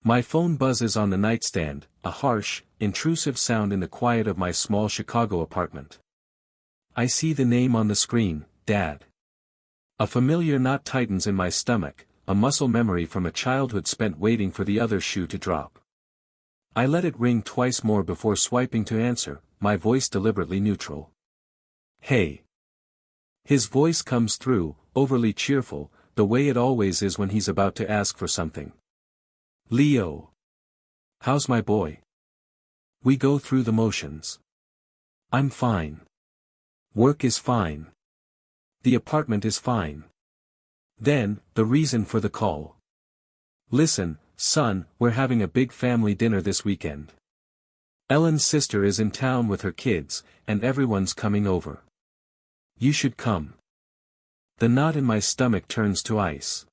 My phone buzzes on the nightstand, a harsh, intrusive sound in the quiet of my small Chicago apartment. I see the name on the screen, Dad. A familiar knot tightens in my stomach, a muscle memory from a childhood spent waiting for the other shoe to drop. I let it ring twice more before swiping to answer, my voice deliberately neutral. Hey. His voice comes through, overly cheerful, the way it always is when he's about to ask for something. Leo. How's my boy? We go through the motions. I'm fine. Work is fine. The apartment is fine. Then, the reason for the call. Listen, son, we're having a big family dinner this weekend. Ellen's sister is in town with her kids, and everyone's coming over. You should come. The knot in my stomach turns to ice.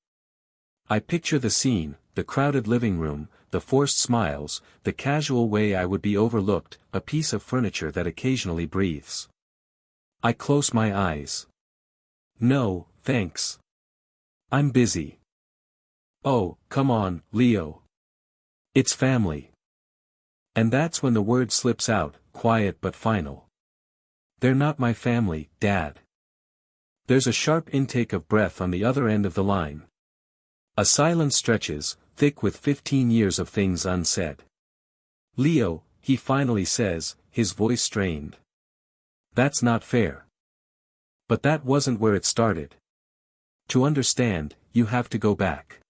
I picture the scene, the crowded living room, the forced smiles, the casual way I would be overlooked, a piece of furniture that occasionally breathes. I close my eyes. No, thanks. I'm busy. Oh, come on, Leo. It's family. And that's when the word slips out, quiet but final. They're not my family, Dad. There's a sharp intake of breath on the other end of the line. A silence stretches, thick with 15 years of things unsaid. Leo, he finally says, his voice strained. That's not fair. But that wasn't where it started. To understand, you have to go back.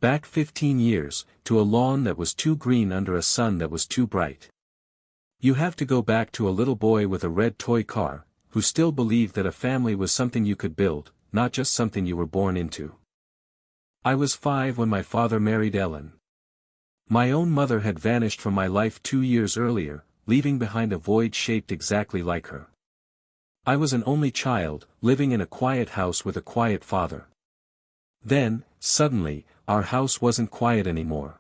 Back 15 years, to a lawn that was too green under a sun that was too bright. You have to go back to a little boy with a red toy car, who still believed that a family was something you could build, not just something you were born into. I was 5 when my father married Ellen. My own mother had vanished from my life 2 years earlier, leaving behind a void shaped exactly like her. I was an only child, living in a quiet house with a quiet father. Then, suddenly, our house wasn't quiet anymore.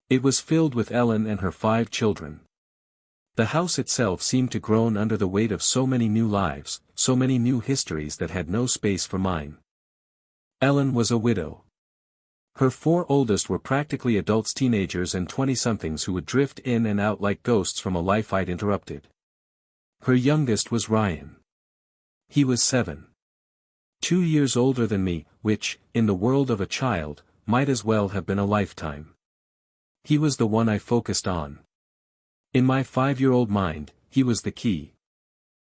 It was filled with Ellen and her 5 children. The house itself seemed to groan under the weight of so many new lives, so many new histories that had no space for mine. Ellen was a widow. Her 4 oldest were practically adults, teenagers and 20-somethings who would drift in and out like ghosts from a life I'd interrupted. Her youngest was Ryan. He was 7. 2 years older than me, which, in the world of a child, might as well have been a lifetime. He was the one I focused on. In my 5-year-old mind, he was the key.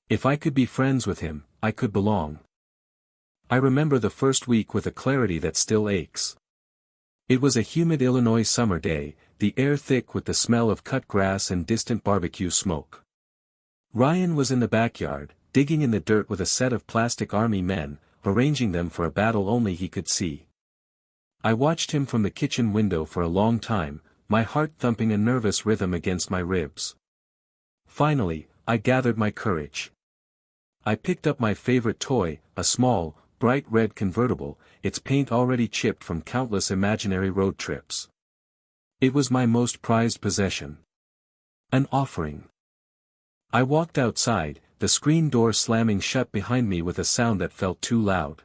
If I could be friends with him, I could belong. I remember the first week with a clarity that still aches. It was a humid Illinois summer day, the air thick with the smell of cut grass and distant barbecue smoke. Ryan was in the backyard, digging in the dirt with a set of plastic army men, arranging them for a battle only he could see. I watched him from the kitchen window for a long time, my heart thumping a nervous rhythm against my ribs. Finally, I gathered my courage. I picked up my favorite toy, a small, bright red convertible, its paint already chipped from countless imaginary road trips. It was my most prized possession. An offering. I walked outside, the screen door slamming shut behind me with a sound that felt too loud.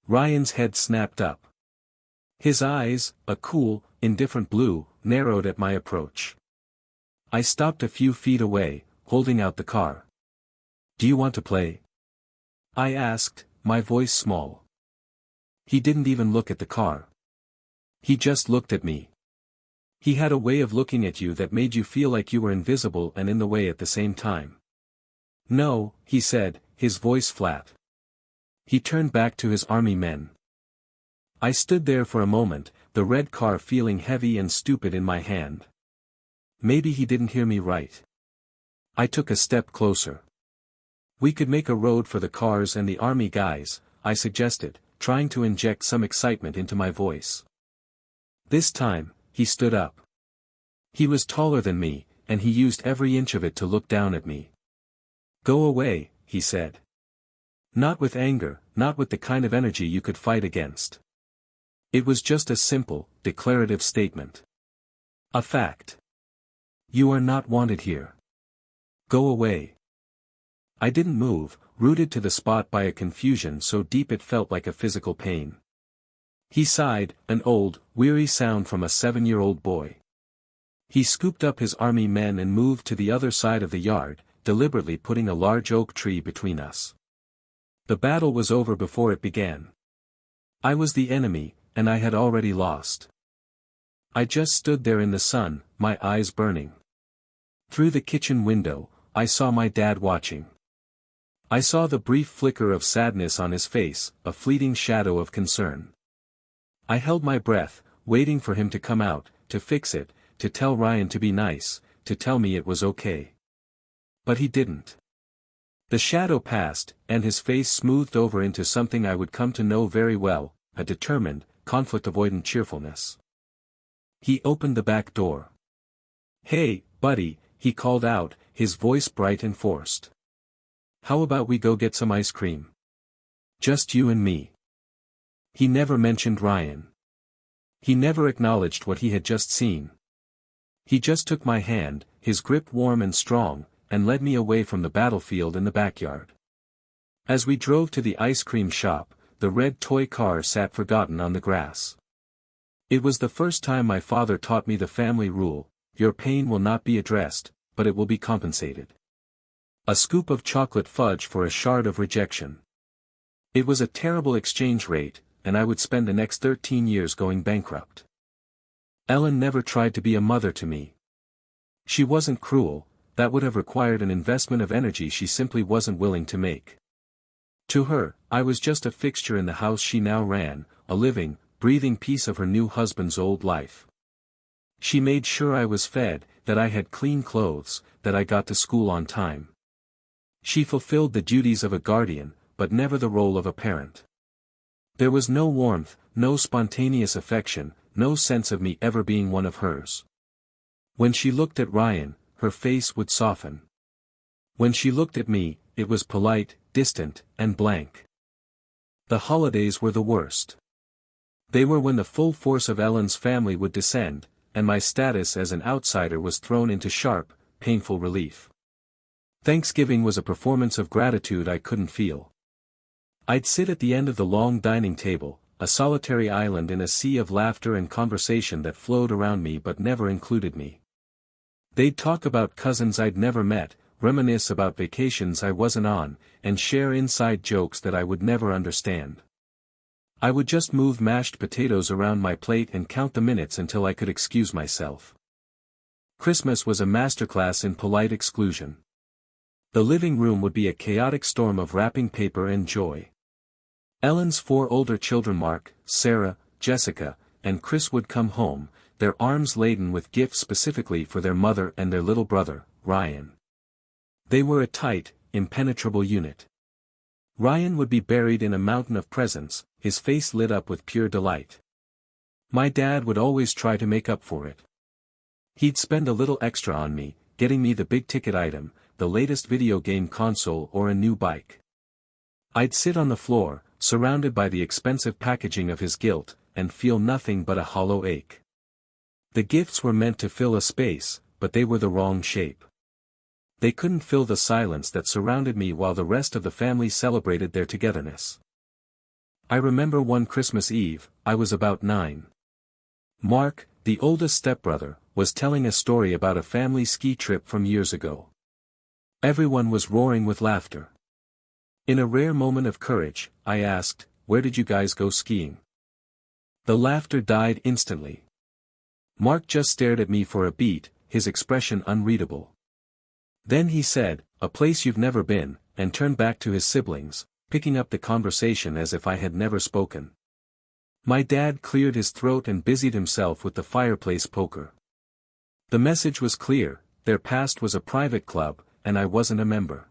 Ryan's head snapped up. His eyes, a cool, indifferent blue, narrowed at my approach. I stopped a few feet away, holding out the car. "Do you want to play?" I asked, my voice small. He didn't even look at the car. He just looked at me. He had a way of looking at you that made you feel like you were invisible and in the way at the same time. "No," he said, his voice flat. He turned back to his army men. I stood there for a moment, the red car feeling heavy and stupid in my hand. Maybe he didn't hear me right. I took a step closer. "We could make a road for the cars and the army guys," I suggested, trying to inject some excitement into my voice. This time, he stood up. He was taller than me, and he used every inch of it to look down at me. "Go away," he said. Not with anger, not with the kind of energy you could fight against. It was just a simple, declarative statement. A fact. "You are not wanted here. Go away." I didn't move, rooted to the spot by a confusion so deep it felt like a physical pain. He sighed, an old, weary sound from a 7-year-old boy. He scooped up his army men and moved to the other side of the yard, deliberately putting a large oak tree between us. The battle was over before it began. I was the enemy, and I had already lost. I just stood there in the sun, my eyes burning. Through the kitchen window, I saw my dad watching. I saw the brief flicker of sadness on his face, a fleeting shadow of concern. I held my breath, waiting for him to come out, to fix it, to tell Ryan to be nice, to tell me it was okay. But he didn't. The shadow passed, and his face smoothed over into something I would come to know very well, a determined, conflict-avoidant cheerfulness. He opened the back door. "Hey, buddy," he called out, his voice bright and forced. "How about we go get some ice cream? Just you and me." He never mentioned Ryan. He never acknowledged what he had just seen. He just took my hand, his grip warm and strong, and led me away from the battlefield in the backyard. As we drove to the ice cream shop, the red toy car sat forgotten on the grass. It was the first time my father taught me the family rule: your pain will not be addressed, but it will be compensated. A scoop of chocolate fudge for a shard of rejection. It was a terrible exchange rate, and I would spend the next 13 years going bankrupt. Ellen never tried to be a mother to me. She wasn't cruel, that would have required an investment of energy she simply wasn't willing to make. To her, I was just a fixture in the house she now ran, a living, breathing piece of her new husband's old life. She made sure I was fed, that I had clean clothes, that I got to school on time. She fulfilled the duties of a guardian, but never the role of a parent. There was no warmth, no spontaneous affection, no sense of me ever being one of hers. When she looked at Ryan, her face would soften. When she looked at me, it was polite, distant, and blank. The holidays were the worst. They were when the full force of Ellen's family would descend, and my status as an outsider was thrown into sharp, painful relief. Thanksgiving was a performance of gratitude I couldn't feel. I'd sit at the end of the long dining table, a solitary island in a sea of laughter and conversation that flowed around me but never included me. They'd talk about cousins I'd never met, reminisce about vacations I wasn't on, and share inside jokes that I would never understand. I would just move mashed potatoes around my plate and count the minutes until I could excuse myself. Christmas was a masterclass in polite exclusion. The living room would be a chaotic storm of wrapping paper and joy. Ellen's 4 older children, Mark, Sarah, Jessica, and Chris, would come home, their arms laden with gifts specifically for their mother and their little brother, Ryan. They were a tight, impenetrable unit. Ryan would be buried in a mountain of presents, his face lit up with pure delight. My dad would always try to make up for it. He'd spend a little extra on me, getting me the big-ticket item, the latest video game console or a new bike. I'd sit on the floor, surrounded by the expensive packaging of his guilt, and feel nothing but a hollow ache. The gifts were meant to fill a space, but they were the wrong shape. They couldn't fill the silence that surrounded me while the rest of the family celebrated their togetherness. I remember one Christmas Eve, I was about 9. Mark, the oldest stepbrother, was telling a story about a family ski trip from years ago. Everyone was roaring with laughter. In a rare moment of courage, I asked, "Where did you guys go skiing?" The laughter died instantly. Mark just stared at me for a beat, his expression unreadable. Then he said, "A place you've never been," and turned back to his siblings, picking up the conversation as if I had never spoken. My dad cleared his throat and busied himself with the fireplace poker. The message was clear: their past was a private club, and I wasn't a member.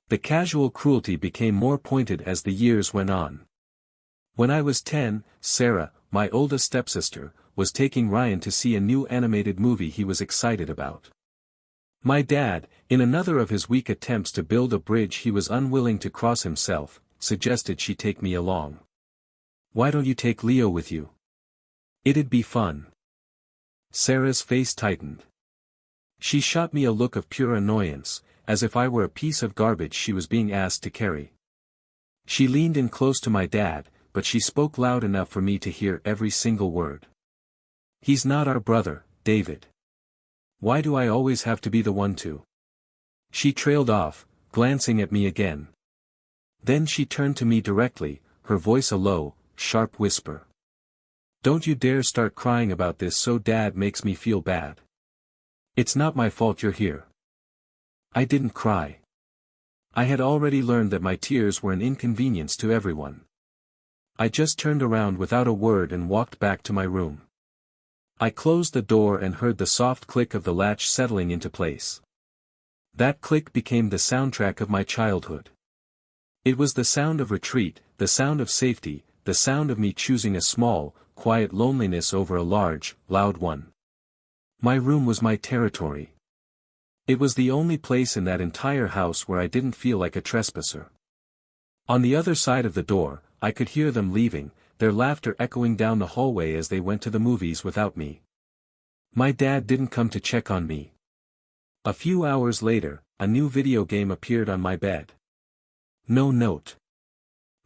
The casual cruelty became more pointed as the years went on. When I was 10, Sarah, my oldest stepsister, was taking Ryan to see a new animated movie he was excited about. My dad, in another of his weak attempts to build a bridge he was unwilling to cross himself, suggested she take me along. "Why don't you take Leo with you? It'd be fun." Sarah's face tightened. She shot me a look of pure annoyance, as if I were a piece of garbage she was being asked to carry. She leaned in close to my dad, but she spoke loud enough for me to hear every single word. "He's not our brother, David. Why do I always have to be the one to?" She trailed off, glancing at me again. Then she turned to me directly, her voice a low, sharp whisper. "Don't you dare start crying about this, so Dad makes me feel bad. It's not my fault you're here." I didn't cry. I had already learned that my tears were an inconvenience to everyone. I just turned around without a word and walked back to my room. I closed the door and heard the soft click of the latch settling into place. That click became the soundtrack of my childhood. It was the sound of retreat, the sound of safety, the sound of me choosing a small, quiet loneliness over a large, loud one. My room was my territory. It was the only place in that entire house where I didn't feel like a trespasser. On the other side of the door, I could hear them leaving, their laughter echoing down the hallway as they went to the movies without me. My dad didn't come to check on me. A few hours later, a new video game appeared on my bed. No note.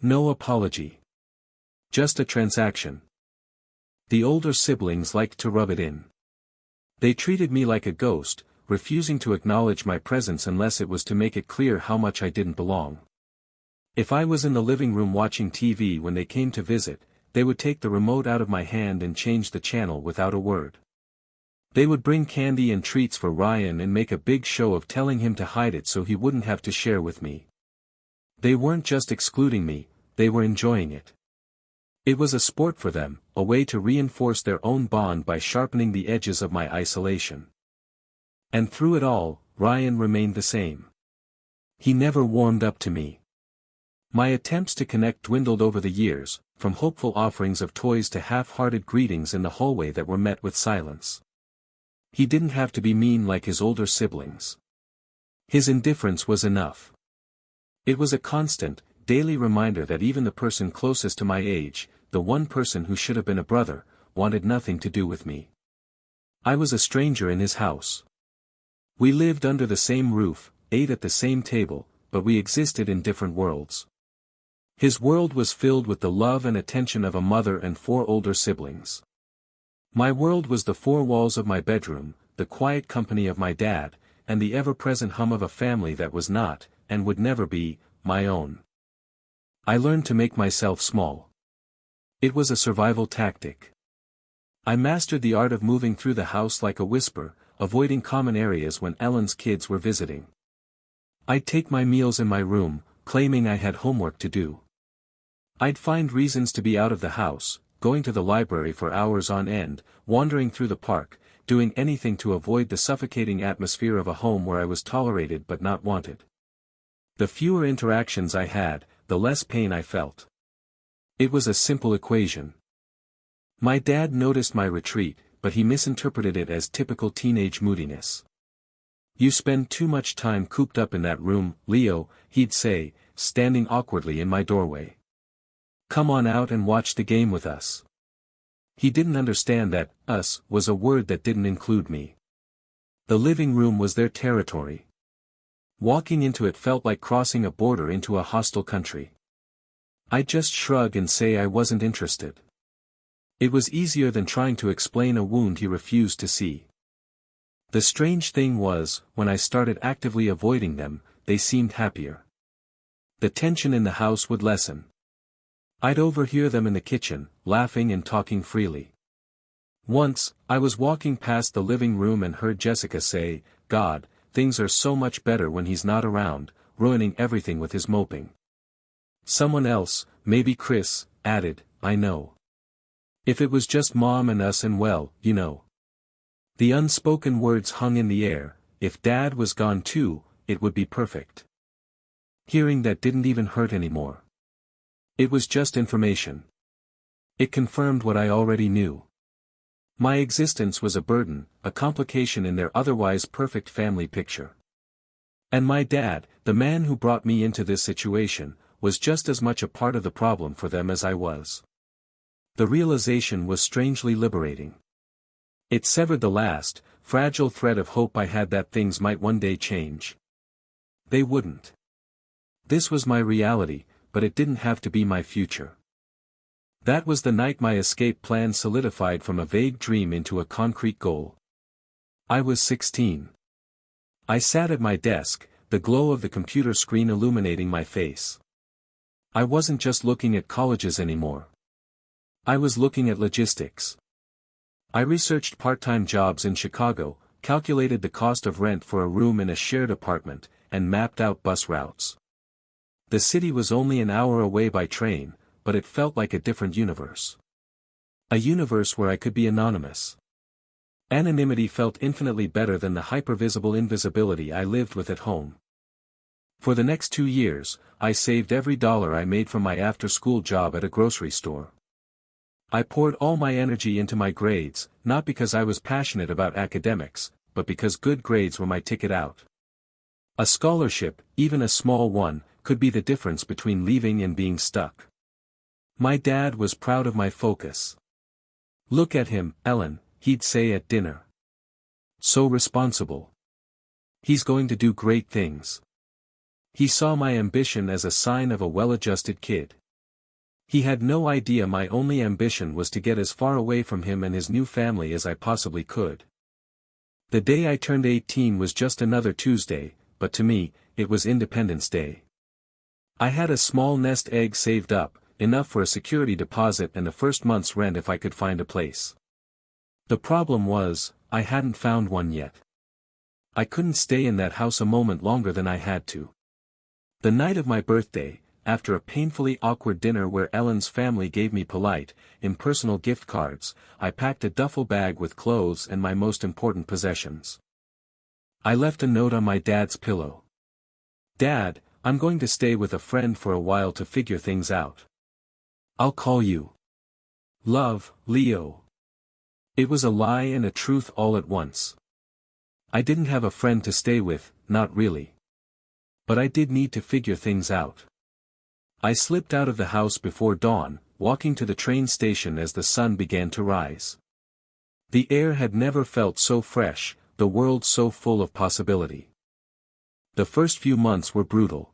No apology. Just a transaction. The older siblings liked to rub it in. They treated me like a ghost, refusing to acknowledge my presence unless it was to make it clear how much I didn't belong. If I was in the living room watching TV when they came to visit, they would take the remote out of my hand and change the channel without a word. They would bring candy and treats for Ryan and make a big show of telling him to hide it so he wouldn't have to share with me. They weren't just excluding me, they were enjoying it. It was a sport for them, a way to reinforce their own bond by sharpening the edges of my isolation. And through it all, Ryan remained the same. He never warmed up to me. My attempts to connect dwindled over the years, from hopeful offerings of toys to half-hearted greetings in the hallway that were met with silence. He didn't have to be mean like his older siblings. His indifference was enough. It was a constant, daily reminder that even the person closest to my age, the one person who should have been a brother, wanted nothing to do with me. I was a stranger in his house. We lived under the same roof, ate at the same table, but we existed in different worlds. His world was filled with the love and attention of a mother and 4 older siblings. My world was the 4 walls of my bedroom, the quiet company of my dad, and the ever-present hum of a family that was not, and would never be, my own. I learned to make myself small. It was a survival tactic. I mastered the art of moving through the house like a whisper, avoiding common areas when Ellen's kids were visiting. I'd take my meals in my room, claiming I had homework to do. I'd find reasons to be out of the house, going to the library for hours on end, wandering through the park, doing anything to avoid the suffocating atmosphere of a home where I was tolerated but not wanted. The fewer interactions I had, the less pain I felt. It was a simple equation. My dad noticed my retreat, but he misinterpreted it as typical teenage moodiness. "You spend too much time cooped up in that room, Leo," he'd say, standing awkwardly in my doorway. "Come on out and watch the game with us." He didn't understand that "us" was a word that didn't include me. The living room was their territory. Walking into it felt like crossing a border into a hostile country. I'd just shrug and say I wasn't interested. It was easier than trying to explain a wound he refused to see. The strange thing was, when I started actively avoiding them, they seemed happier. The tension in the house would lessen. I'd overhear them in the kitchen, laughing and talking freely. Once, I was walking past the living room and heard Jessica say, "God, things are so much better when he's not around, ruining everything with his moping." Someone else, maybe Chris, added, "I know. If it was just Mom and us and well, you know." The unspoken words hung in the air, if Dad was gone too, it would be perfect. Hearing that didn't even hurt anymore. It was just information. It confirmed what I already knew. My existence was a burden, a complication in their otherwise perfect family picture. And my dad, the man who brought me into this situation, was just as much a part of the problem for them as I was. The realization was strangely liberating. It severed the last, fragile thread of hope I had that things might one day change. They wouldn't. This was my reality, but it didn't have to be my future. That was the night my escape plan solidified from a vague dream into a concrete goal. I was 16. I sat at my desk, the glow of the computer screen illuminating my face. I wasn't just looking at colleges anymore. I was looking at logistics. I researched part-time jobs in Chicago, calculated the cost of rent for a room in a shared apartment, and mapped out bus routes. The city was only an hour away by train, but it felt like a different universe. A universe where I could be anonymous. Anonymity felt infinitely better than the hypervisible invisibility I lived with at home. For the next 2 years, I saved every dollar I made from my after-school job at a grocery store. I poured all my energy into my grades, not because I was passionate about academics, but because good grades were my ticket out. A scholarship, even a small one, could be the difference between leaving and being stuck. My dad was proud of my focus. "Look at him, Ellen," he'd say at dinner. "So responsible. He's going to do great things." He saw my ambition as a sign of a well-adjusted kid. He had no idea my only ambition was to get as far away from him and his new family as I possibly could. The day I turned 18 was just another Tuesday, but to me, it was Independence Day. I had a small nest egg saved up, enough for a security deposit and the first month's rent if I could find a place. The problem was, I hadn't found one yet. I couldn't stay in that house a moment longer than I had to. The night of my birthday, after a painfully awkward dinner where Ellen's family gave me polite, impersonal gift cards, I packed a duffel bag with clothes and my most important possessions. I left a note on my dad's pillow. "Dad, I'm going to stay with a friend for a while to figure things out. I'll call you. Love, Leo." It was a lie and a truth all at once. I didn't have a friend to stay with, not really. But I did need to figure things out. I slipped out of the house before dawn, walking to the train station as the sun began to rise. The air had never felt so fresh, the world so full of possibility. The first few months were brutal.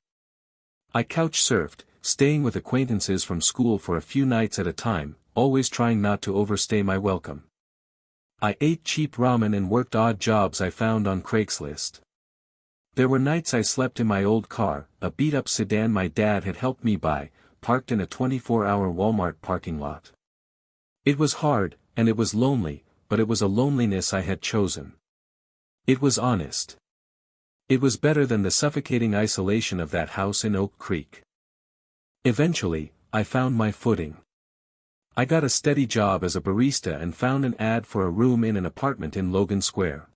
I couch-surfed, staying with acquaintances from school for a few nights at a time, always trying not to overstay my welcome. I ate cheap ramen and worked odd jobs I found on Craigslist. There were nights I slept in my old car, a beat-up sedan my dad had helped me buy, parked in a 24-hour Walmart parking lot. It was hard, and it was lonely, but it was a loneliness I had chosen. It was honest. It was better than the suffocating isolation of that house in Oak Creek. Eventually, I found my footing. I got a steady job as a barista and found an ad for a room in an apartment in Logan Square.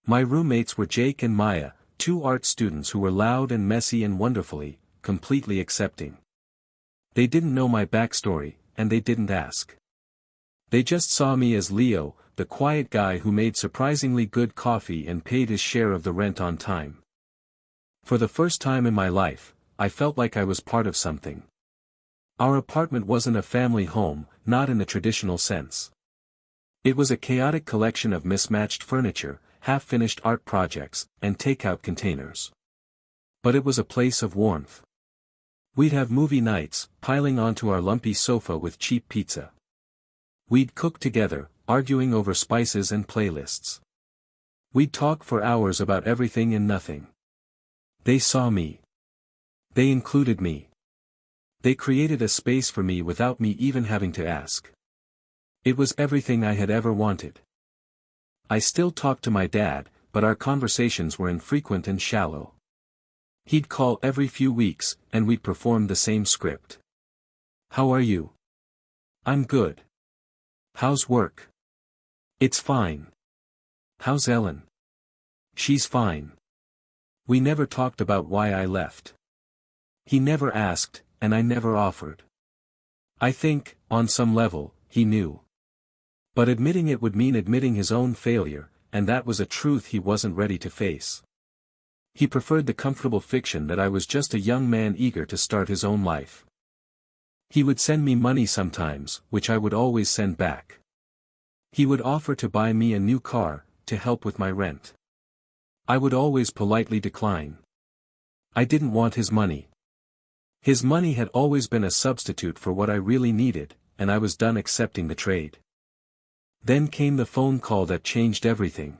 My roommates were Jake and Maya, 2 art students who were loud and messy and wonderfully, completely accepting. They didn't know my backstory, and they didn't ask. They just saw me as Leo, the quiet guy who made surprisingly good coffee and paid his share of the rent on time. For the first time in my life, I felt like I was part of something. Our apartment wasn't a family home, not in the traditional sense. It was a chaotic collection of mismatched furniture, half-finished art projects, and takeout containers. But it was a place of warmth. We'd have movie nights, piling onto our lumpy sofa with cheap pizza. We'd cook together, arguing over spices and playlists. We'd talk for hours about everything and nothing. They saw me. They included me. They created a space for me without me even having to ask. It was everything I had ever wanted. I still talked to my dad, but our conversations were infrequent and shallow. He'd call every few weeks, and we'd perform the same script. "How are you?" "I'm good." "How's work?" "It's fine." "How's Ellen?" "She's fine." We never talked about why I left. He never asked, and I never offered. I think, on some level, he knew. But admitting it would mean admitting his own failure, and that was a truth he wasn't ready to face. He preferred the comfortable fiction that I was just a young man eager to start his own life. He would send me money sometimes, which I would always send back. He would offer to buy me a new car, to help with my rent. I would always politely decline. I didn't want his money. His money had always been a substitute for what I really needed, and I was done accepting the trade. Then came the phone call that changed everything.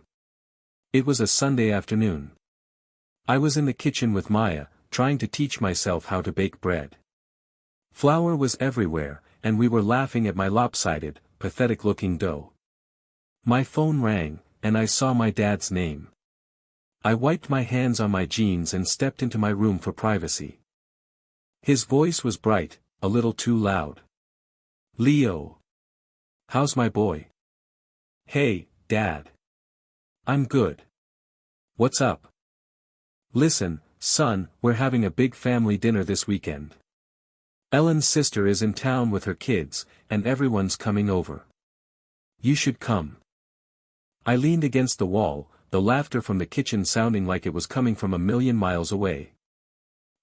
It was a Sunday afternoon. I was in the kitchen with Maya, trying to teach myself how to bake bread. Flour was everywhere, and we were laughing at my lopsided, pathetic-looking dough. My phone rang, and I saw my dad's name. I wiped my hands on my jeans and stepped into my room for privacy. His voice was bright, a little too loud. "Leo. How's my boy?" "Hey, Dad. I'm good. What's up?" "Listen, son, we're having a big family dinner this weekend. Ellen's sister is in town with her kids, and everyone's coming over. You should come." I leaned against the wall, the laughter from the kitchen sounding like it was coming from a million miles away.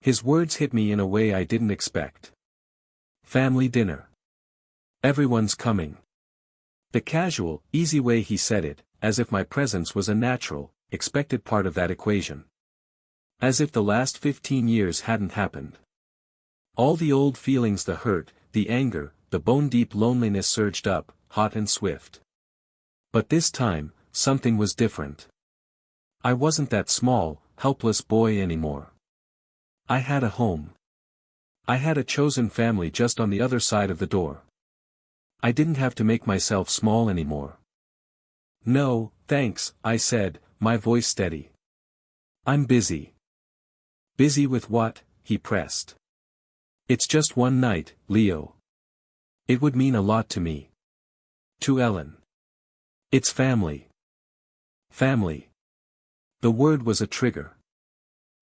His words hit me in a way I didn't expect. Family dinner. Everyone's coming. The casual, easy way he said it, as if my presence was a natural, expected part of that equation. As if the last 15 years hadn't happened. All the old feelings, the hurt, the anger, the bone-deep loneliness surged up, hot and swift. But this time, something was different. I wasn't that small, helpless boy anymore. I had a home. I had a chosen family just on the other side of the door. I didn't have to make myself small anymore. "No, thanks," I said, my voice steady. "I'm busy." "Busy with what?" he pressed. "It's just one night, Leo. It would mean a lot to me. To Ellen. It's family." Family. The word was a trigger.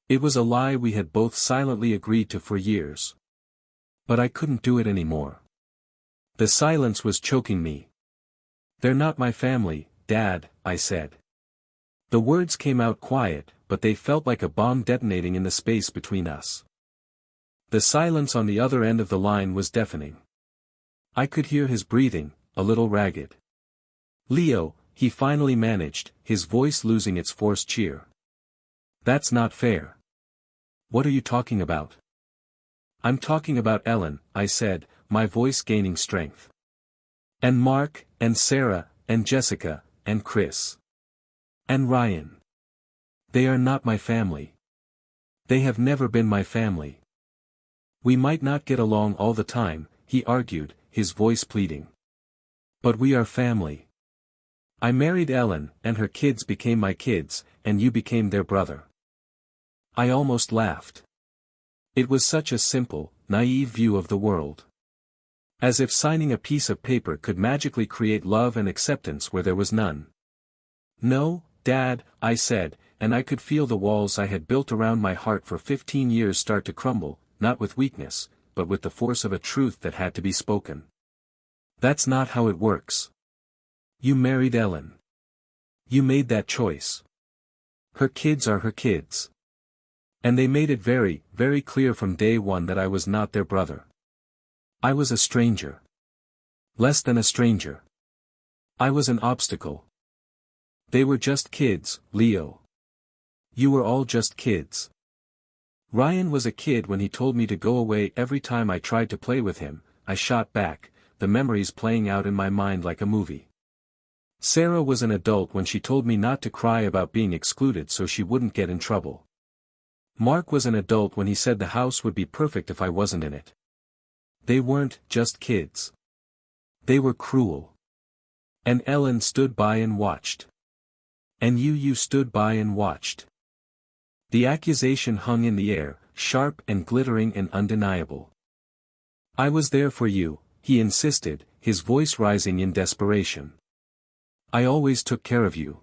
It was a lie we had both silently agreed to for years. But I couldn't do it anymore. The silence was choking me. "They're not my family, Dad," I said. The words came out quiet, but they felt like a bomb detonating in the space between us. The silence on the other end of the line was deafening. I could hear his breathing, a little ragged. "Leo," he finally managed, his voice losing its forced cheer. "That's not fair." "What are you talking about?" "I'm talking about Ellen," I said, my voice gaining strength. "And Mark, and Sarah, and Jessica, and Chris. And Ryan. They are not my family. They have never been my family. We might not get along all the time," he argued, his voice pleading. "But we are family. I married Ellen, and her kids became my kids, and you became their brother." I almost laughed. It was such a simple, naive view of the world. As if signing a piece of paper could magically create love and acceptance where there was none. "No, Dad," I said, and I could feel the walls I had built around my heart for 15 years start to crumble, not with weakness, but with the force of a truth that had to be spoken. "That's not how it works. You married Ellen. You made that choice. Her kids are her kids. And they made it very, very clear from day one that I was not their brother. I was a stranger. Less than a stranger. I was an obstacle. They were just kids, Leo. You were all just kids. Ryan was a kid when he told me to go away every time I tried to play with him," I shot back, the memories playing out in my mind like a movie. "Sarah was an adult when she told me not to cry about being excluded so she wouldn't get in trouble. Mark was an adult when he said the house would be perfect if I wasn't in it. They weren't just kids. They were cruel. And Ellen stood by and watched. And you stood by and watched." The accusation hung in the air, sharp and glittering and undeniable. "I was there for you," he insisted, his voice rising in desperation. "I always took care of you.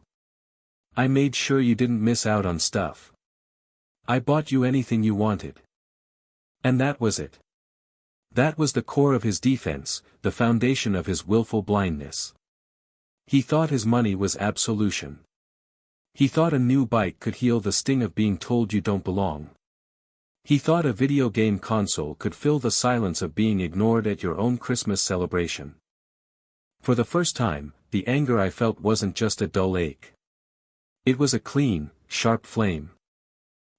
I made sure you didn't miss out on stuff. I bought you anything you wanted. And that was it." That was the core of his defense, the foundation of his willful blindness. He thought his money was absolution. He thought a new bike could heal the sting of being told you don't belong. He thought a video game console could fill the silence of being ignored at your own Christmas celebration. For the first time, the anger I felt wasn't just a dull ache. It was a clean, sharp flame.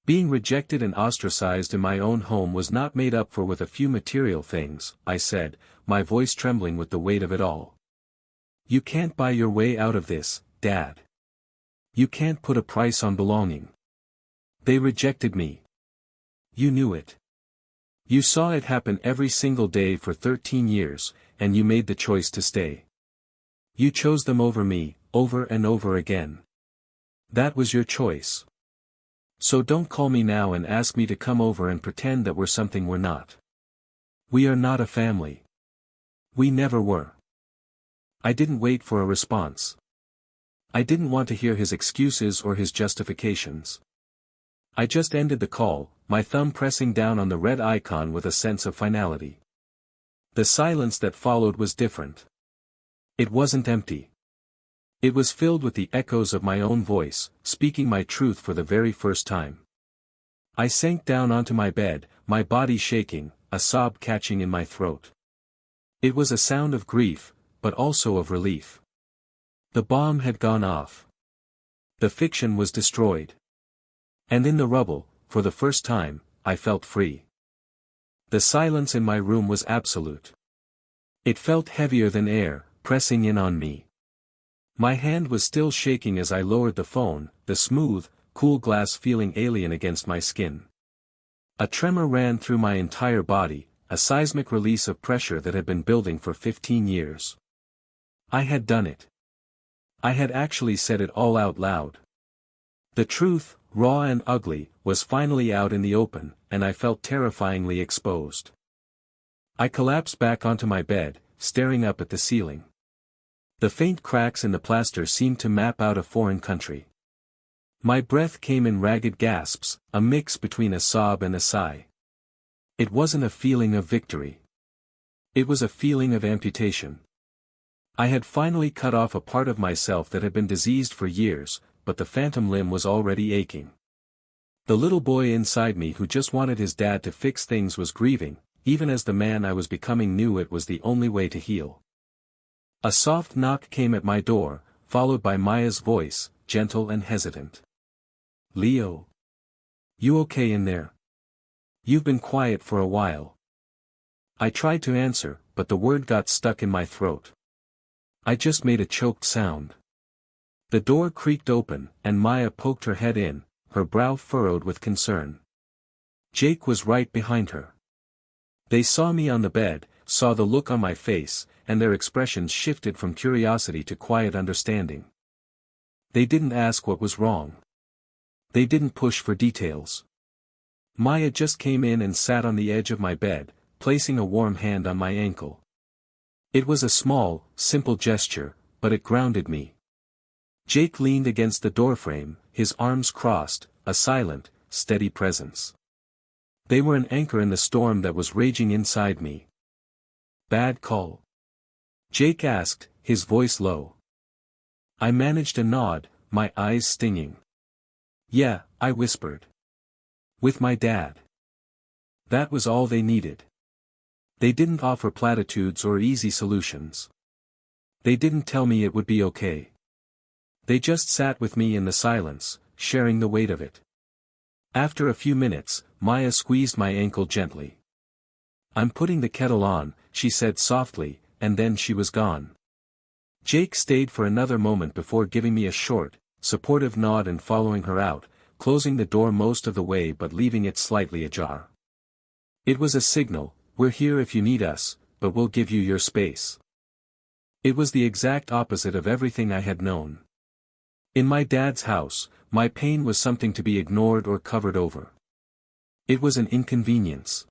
Being rejected and ostracized in my own home was not made up for with a few material things, I said, my voice trembling with the weight of it all. You can't buy your way out of this, Dad. You can't put a price on belonging. They rejected me. You knew it. You saw it happen every single day for 13 years, and you made the choice to stay. You chose them over me, over and over again. That was your choice. So don't call me now and ask me to come over and pretend that we're something we're not. We are not a family. We never were. I didn't wait for a response. I didn't want to hear his excuses or his justifications. I just ended the call, my thumb pressing down on the red icon with a sense of finality. The silence that followed was different. It wasn't empty. It was filled with the echoes of my own voice, speaking my truth for the very first time. I sank down onto my bed, my body shaking, a sob catching in my throat. It was a sound of grief, but also of relief. The bomb had gone off. The fiction was destroyed. And in the rubble, for the first time, I felt free. The silence in my room was absolute. It felt heavier than air, pressing in on me. My hand was still shaking as I lowered the phone, the smooth, cool glass feeling alien against my skin. A tremor ran through my entire body, a seismic release of pressure that had been building for 15 years. I had done it. I had actually said it all out loud. The truth, raw and ugly, was finally out in the open, and I felt terrifyingly exposed. I collapsed back onto my bed, staring up at the ceiling. The faint cracks in the plaster seemed to map out a foreign country. My breath came in ragged gasps, a mix between a sob and a sigh. It wasn't a feeling of victory. It was a feeling of amputation. I had finally cut off a part of myself that had been diseased for years, but the phantom limb was already aching. The little boy inside me who just wanted his dad to fix things was grieving, even as the man I was becoming knew it was the only way to heal. A soft knock came at my door, followed by Maya's voice, gentle and hesitant. Leo. You okay in there? You've been quiet for a while. I tried to answer, but the word got stuck in my throat. I just made a choked sound. The door creaked open, and Maya poked her head in, her brow furrowed with concern. Jake was right behind her. They saw me on the bed, saw the look on my face, and their expressions shifted from curiosity to quiet understanding. They didn't ask what was wrong. They didn't push for details. Maya just came in and sat on the edge of my bed, placing a warm hand on my ankle. It was a small, simple gesture, but it grounded me. Jake leaned against the doorframe, his arms crossed, a silent, steady presence. They were an anchor in the storm that was raging inside me. Bad call? Jake asked, his voice low. I managed a nod, my eyes stinging. Yeah, I whispered. With my dad. That was all they needed. They didn't offer platitudes or easy solutions. They didn't tell me it would be okay. They just sat with me in the silence, sharing the weight of it. After a few minutes, Maya squeezed my ankle gently. I'm putting the kettle on, she said softly, and then she was gone. Jake stayed for another moment before giving me a short, supportive nod and following her out, closing the door most of the way but leaving it slightly ajar. It was a signal, we're here if you need us, but we'll give you your space. It was the exact opposite of everything I had known. In my dad's house, my pain was something to be ignored or covered over. It was an inconvenience.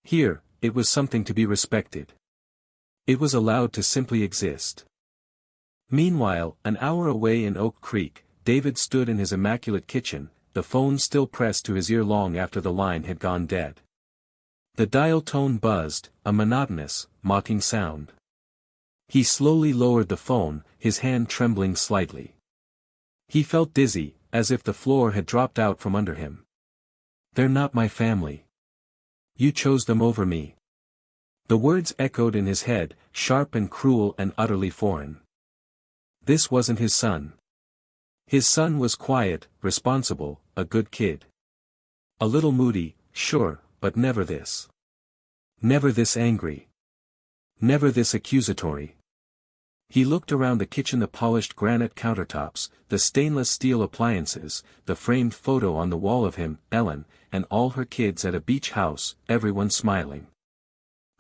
Here, it was something to be respected. It was allowed to simply exist. Meanwhile, an hour away in Oak Creek, David stood in his immaculate kitchen, the phone still pressed to his ear long after the line had gone dead. The dial tone buzzed, a monotonous, mocking sound. He slowly lowered the phone, his hand trembling slightly. He felt dizzy, as if the floor had dropped out from under him. They're not my family. You chose them over me. The words echoed in his head, sharp and cruel and utterly foreign. This wasn't his son. His son was quiet, responsible, a good kid. A little moody, sure, but never this. Never this angry. Never this accusatory. He looked around the kitchen, the polished granite countertops, the stainless steel appliances, the framed photo on the wall of him, Ellen, and all her kids at a beach house, everyone smiling.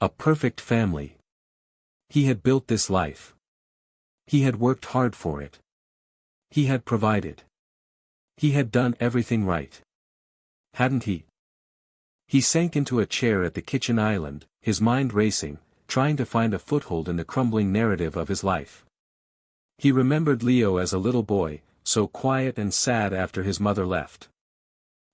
A perfect family. He had built this life. He had worked hard for it. He had provided. He had done everything right. Hadn't he? He sank into a chair at the kitchen island, his mind racing, trying to find a foothold in the crumbling narrative of his life. He remembered Leo as a little boy, so quiet and sad after his mother left.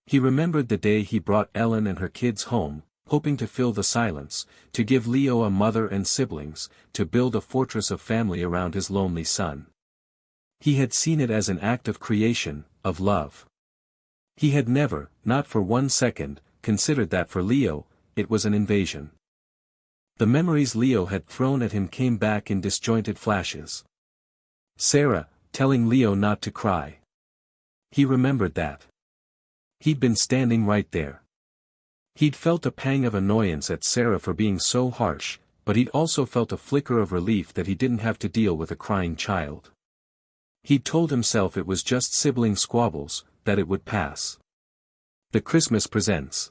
He remembered the day he brought Ellen and her kids home, hoping to fill the silence, to give Leo a mother and siblings, to build a fortress of family around his lonely son. He had seen it as an act of creation, of love. He had never, not for 1 second, considered that for Leo, it was an invasion. The memories Leo had thrown at him came back in disjointed flashes. Sarah, telling Leo not to cry. He remembered that. He'd been standing right there. He'd felt a pang of annoyance at Sarah for being so harsh, but he'd also felt a flicker of relief that he didn't have to deal with a crying child. He'd told himself it was just sibling squabbles, that it would pass. The Christmas presents.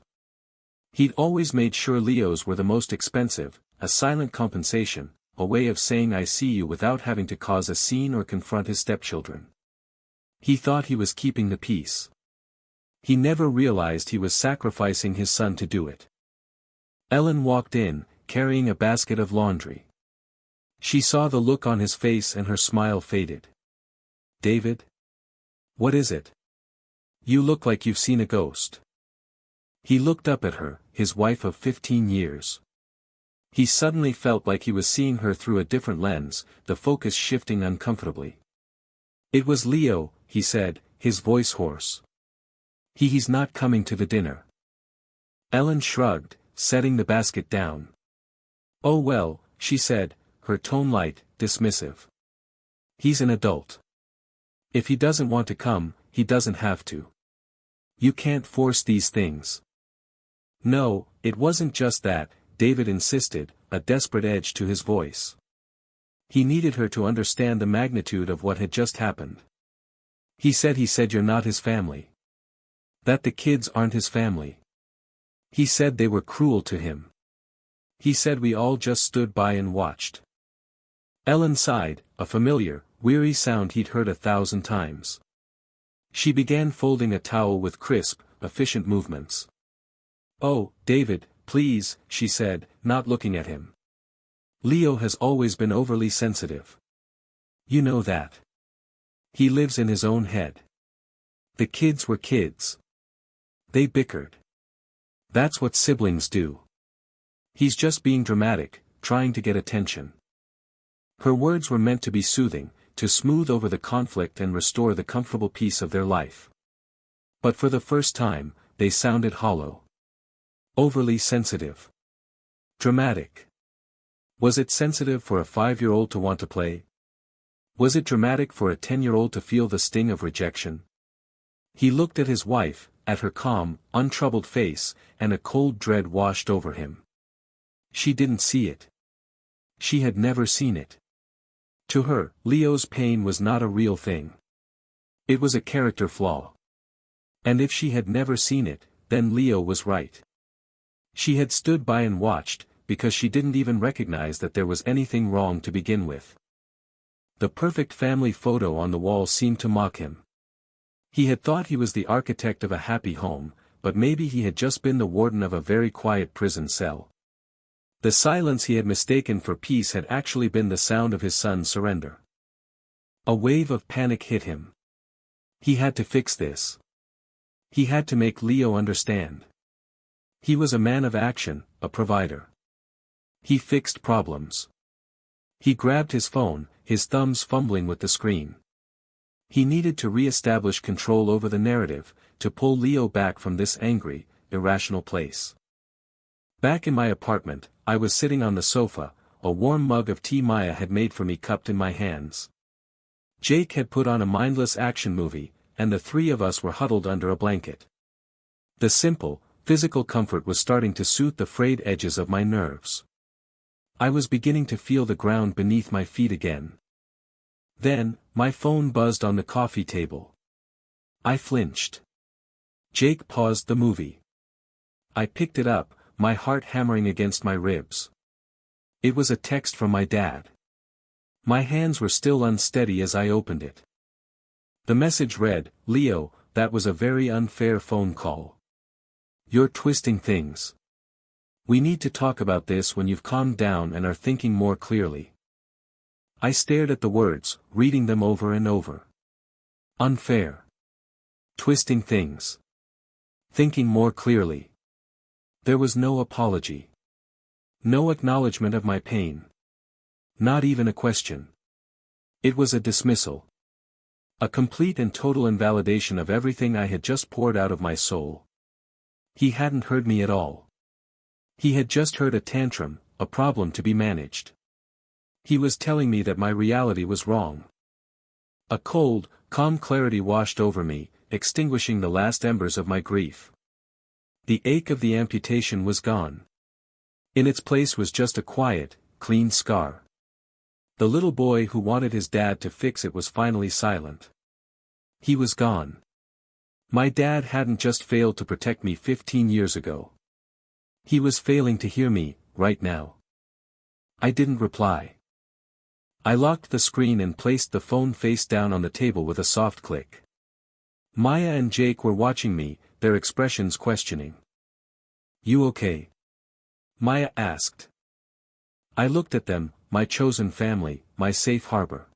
He'd always made sure Leo's were the most expensive, a silent compensation, a way of saying I see you without having to cause a scene or confront his stepchildren. He thought he was keeping the peace. He never realized he was sacrificing his son to do it. Ellen walked in, carrying a basket of laundry. She saw the look on his face and her smile faded. David? What is it? You look like you've seen a ghost. He looked up at her, his wife of 15 years. He suddenly felt like he was seeing her through a different lens, the focus shifting uncomfortably. It was Leo, he said, his voice hoarse. He's not coming to the dinner. Ellen shrugged, setting the basket down. Oh well, she said, her tone light, dismissive. He's an adult. If he doesn't want to come, he doesn't have to. You can't force these things. No, it wasn't just that, David insisted, a desperate edge to his voice. He needed her to understand the magnitude of what had just happened. He said you're not his family. That the kids aren't his family. He said they were cruel to him. He said we all just stood by and watched. Ellen sighed, a familiar, weary sound he'd heard 1,000 times. She began folding a towel with crisp, efficient movements. Oh, David, please, she said, not looking at him. Leo has always been overly sensitive. You know that. He lives in his own head. The kids were kids. They bickered. That's what siblings do. He's just being dramatic, trying to get attention. Her words were meant to be soothing, to smooth over the conflict and restore the comfortable peace of their life. But for the first time, they sounded hollow. Overly sensitive. Dramatic. Was it sensitive for a 5-year-old to want to play? Was it dramatic for a 10-year-old to feel the sting of rejection? He looked at his wife, at her calm, untroubled face, and a cold dread washed over him. She didn't see it. She had never seen it. To her, Leo's pain was not a real thing. It was a character flaw. And if she had never seen it, then Leo was right. She had stood by and watched, because she didn't even recognize that there was anything wrong to begin with. The perfect family photo on the wall seemed to mock him. He had thought he was the architect of a happy home, but maybe he had just been the warden of a very quiet prison cell. The silence he had mistaken for peace had actually been the sound of his son's surrender. A wave of panic hit him. He had to fix this. He had to make Leo understand. He was a man of action, a provider. He fixed problems. He grabbed his phone, his thumbs fumbling with the screen. He needed to re-establish control over the narrative, to pull Leo back from this angry, irrational place. Back in my apartment, I was sitting on the sofa, a warm mug of tea Maya had made for me cupped in my hands. Jake had put on a mindless action movie, and the three of us were huddled under a blanket. The simple, physical comfort was starting to soothe the frayed edges of my nerves. I was beginning to feel the ground beneath my feet again. Then, my phone buzzed on the coffee table. I flinched. Jake paused the movie. I picked it up, my heart hammering against my ribs. It was a text from my dad. My hands were still unsteady as I opened it. The message read, "Leo, that was a very unfair phone call. You're twisting things. We need to talk about this when you've calmed down and are thinking more clearly." I stared at the words, reading them over and over. Unfair. Twisting things. Thinking more clearly. There was no apology. No acknowledgement of my pain. Not even a question. It was a dismissal. A complete and total invalidation of everything I had just poured out of my soul. He hadn't heard me at all. He had just heard a tantrum, a problem to be managed. He was telling me that my reality was wrong. A cold, calm clarity washed over me, extinguishing the last embers of my grief. The ache of the amputation was gone. In its place was just a quiet, clean scar. The little boy who wanted his dad to fix it was finally silent. He was gone. My dad hadn't just failed to protect me 15 years ago. He was failing to hear me, right now. I didn't reply. I locked the screen and placed the phone face down on the table with a soft click. Maya and Jake were watching me, their expressions questioning. "You okay?" Maya asked. I looked at them, my chosen family, my safe harbor.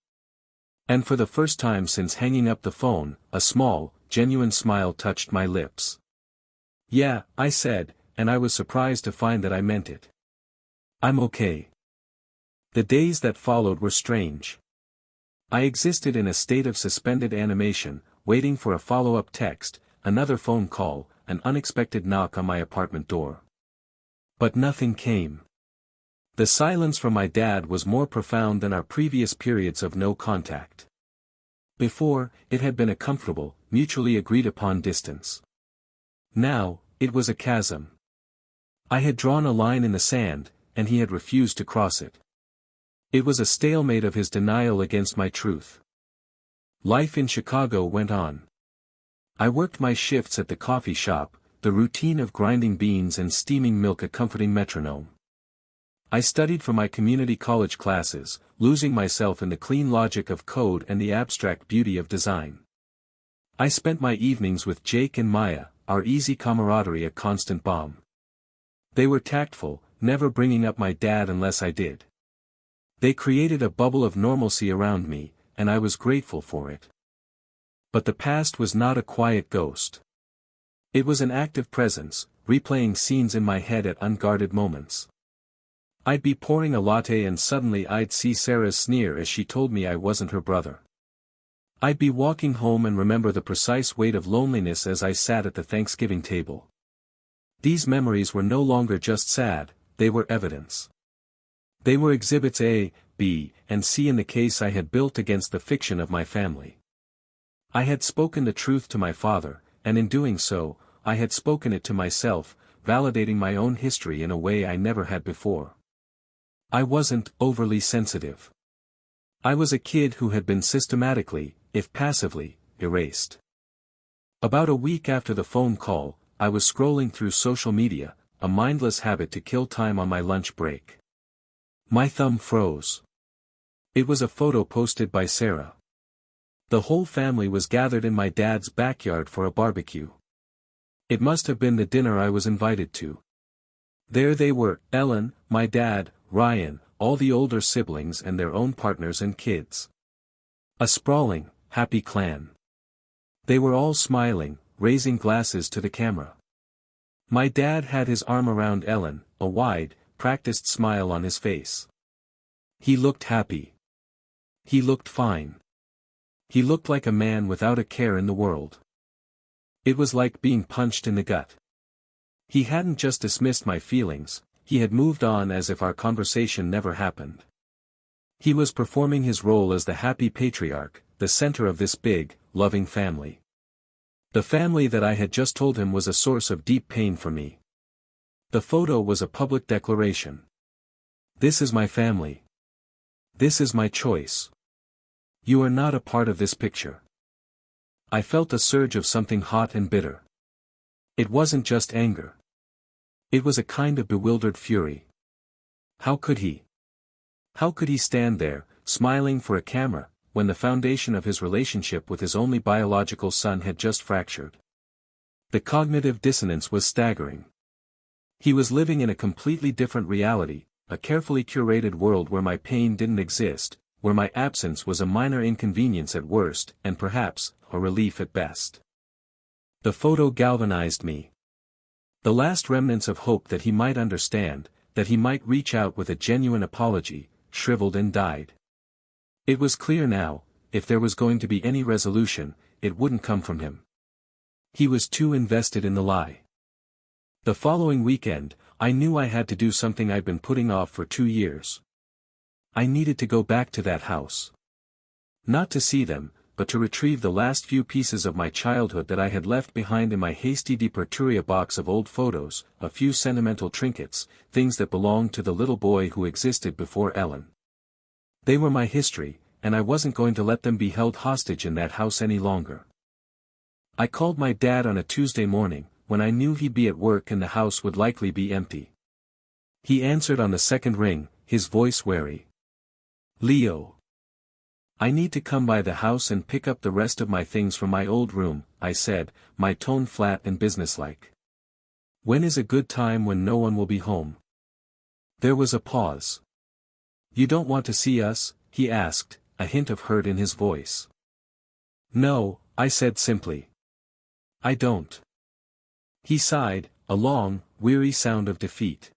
And for the first time since hanging up the phone, a small, genuine smile touched my lips. "Yeah," I said, and I was surprised to find that I meant it. "I'm okay." The days that followed were strange. I existed in a state of suspended animation, waiting for a follow-up text, another phone call, an unexpected knock on my apartment door. But nothing came. The silence from my dad was more profound than our previous periods of no contact. Before, it had been a comfortable, mutually agreed upon distance. Now, it was a chasm. I had drawn a line in the sand, and he had refused to cross it. It was a stalemate of his denial against my truth. Life in Chicago went on. I worked my shifts at the coffee shop, the routine of grinding beans and steaming milk a comforting metronome. I studied for my community college classes, losing myself in the clean logic of code and the abstract beauty of design. I spent my evenings with Jake and Maya, our easy camaraderie a constant balm. They were tactful, never bringing up my dad unless I did. They created a bubble of normalcy around me, and I was grateful for it. But the past was not a quiet ghost. It was an active presence, replaying scenes in my head at unguarded moments. I'd be pouring a latte and suddenly I'd see Sarah's sneer as she told me I wasn't her brother. I'd be walking home and remember the precise weight of loneliness as I sat at the Thanksgiving table. These memories were no longer just sad, they were evidence. They were exhibits A, B, and C in the case I had built against the fiction of my family. I had spoken the truth to my father, and in doing so, I had spoken it to myself, validating my own history in a way I never had before. I wasn't overly sensitive. I was a kid who had been systematically, if passively, erased. About a week after the phone call, I was scrolling through social media, a mindless habit to kill time on my lunch break. My thumb froze. It was a photo posted by Sarah. The whole family was gathered in my dad's backyard for a barbecue. It must have been the dinner I was invited to. There they were, Ellen, my dad, Ryan, all the older siblings and their own partners and kids. A sprawling, happy clan. They were all smiling, raising glasses to the camera. My dad had his arm around Ellen, a wide, practiced smile on his face. He looked happy. He looked fine. He looked like a man without a care in the world. It was like being punched in the gut. He hadn't just dismissed my feelings, he had moved on as if our conversation never happened. He was performing his role as the happy patriarch, the center of this big, loving family. The family that I had just told him was a source of deep pain for me. The photo was a public declaration. This is my family. This is my choice. You are not a part of this picture. I felt a surge of something hot and bitter. It wasn't just anger. It was a kind of bewildered fury. How could he? How could he stand there, smiling for a camera, when the foundation of his relationship with his only biological son had just fractured? The cognitive dissonance was staggering. He was living in a completely different reality, a carefully curated world where my pain didn't exist, where my absence was a minor inconvenience at worst, and perhaps, a relief at best. The photo galvanized me. The last remnants of hope that he might understand, that he might reach out with a genuine apology, shriveled and died. It was clear now, if there was going to be any resolution, it wouldn't come from him. He was too invested in the lie. The following weekend, I knew I had to do something I'd been putting off for 2 years. I needed to go back to that house. Not to see them, but to retrieve the last few pieces of my childhood that I had left behind in my hasty deperturia box of old photos, a few sentimental trinkets, things that belonged to the little boy who existed before Ellen. They were my history, and I wasn't going to let them be held hostage in that house any longer. I called my dad on a Tuesday morning, when I knew he'd be at work and the house would likely be empty. He answered on the second ring, his voice wary. "Leo. I need to come by the house and pick up the rest of my things from my old room," I said, my tone flat and businesslike. "When is a good time when no one will be home?" There was a pause. "You don't want to see us?" he asked, a hint of hurt in his voice. "No," I said simply. "I don't." He sighed, a long, weary sound of defeat.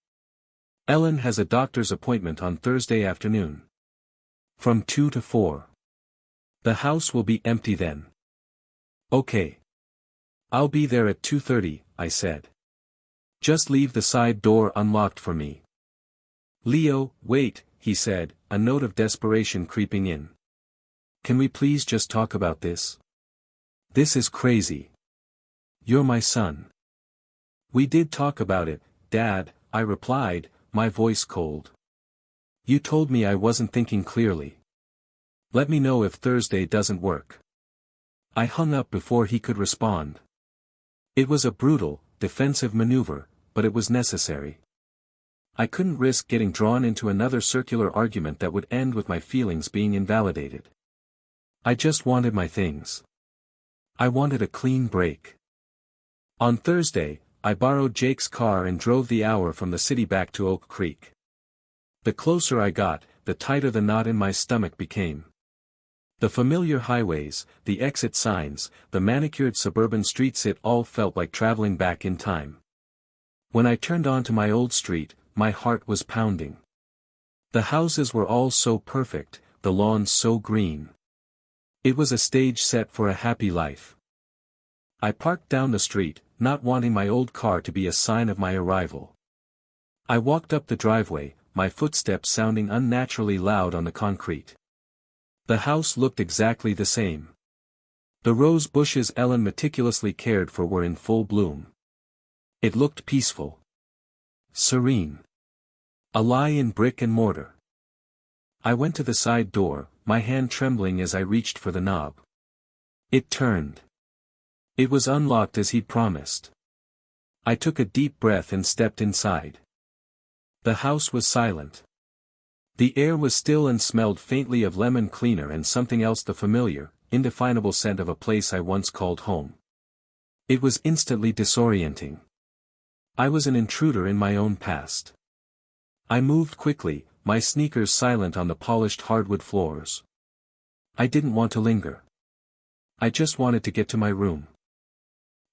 "Ellen has a doctor's appointment on Thursday afternoon. From 2 to 4. The house will be empty then." "Okay. I'll be there at 2:30, I said. "Just leave the side door unlocked for me." "Leo, wait," he said, a note of desperation creeping in. "Can we please just talk about this? This is crazy. You're my son." "We did talk about it, Dad," I replied, my voice cold. "You told me I wasn't thinking clearly. Let me know if Thursday doesn't work." I hung up before he could respond. It was a brutal, defensive maneuver, but it was necessary. I couldn't risk getting drawn into another circular argument that would end with my feelings being invalidated. I just wanted my things. I wanted a clean break. On Thursday, I borrowed Jake's car and drove the hour from the city back to Oak Creek. The closer I got, the tighter the knot in my stomach became. The familiar highways, the exit signs, the manicured suburban streets, it all felt like traveling back in time. When I turned onto my old street, my heart was pounding. The houses were all so perfect, the lawns so green. It was a stage set for a happy life. I parked down the street, not wanting my old car to be a sign of my arrival. I walked up the driveway, my footsteps sounding unnaturally loud on the concrete. The house looked exactly the same. The rose bushes Ellen meticulously cared for were in full bloom. It looked peaceful. Serene. A lie in brick and mortar. I went to the side door, my hand trembling as I reached for the knob. It turned. It was unlocked as he'd promised. I took a deep breath and stepped inside. The house was silent. The air was still and smelled faintly of lemon cleaner and something else, the familiar, indefinable scent of a place I once called home. It was instantly disorienting. I was an intruder in my own past. I moved quickly, my sneakers silent on the polished hardwood floors. I didn't want to linger. I just wanted to get to my room.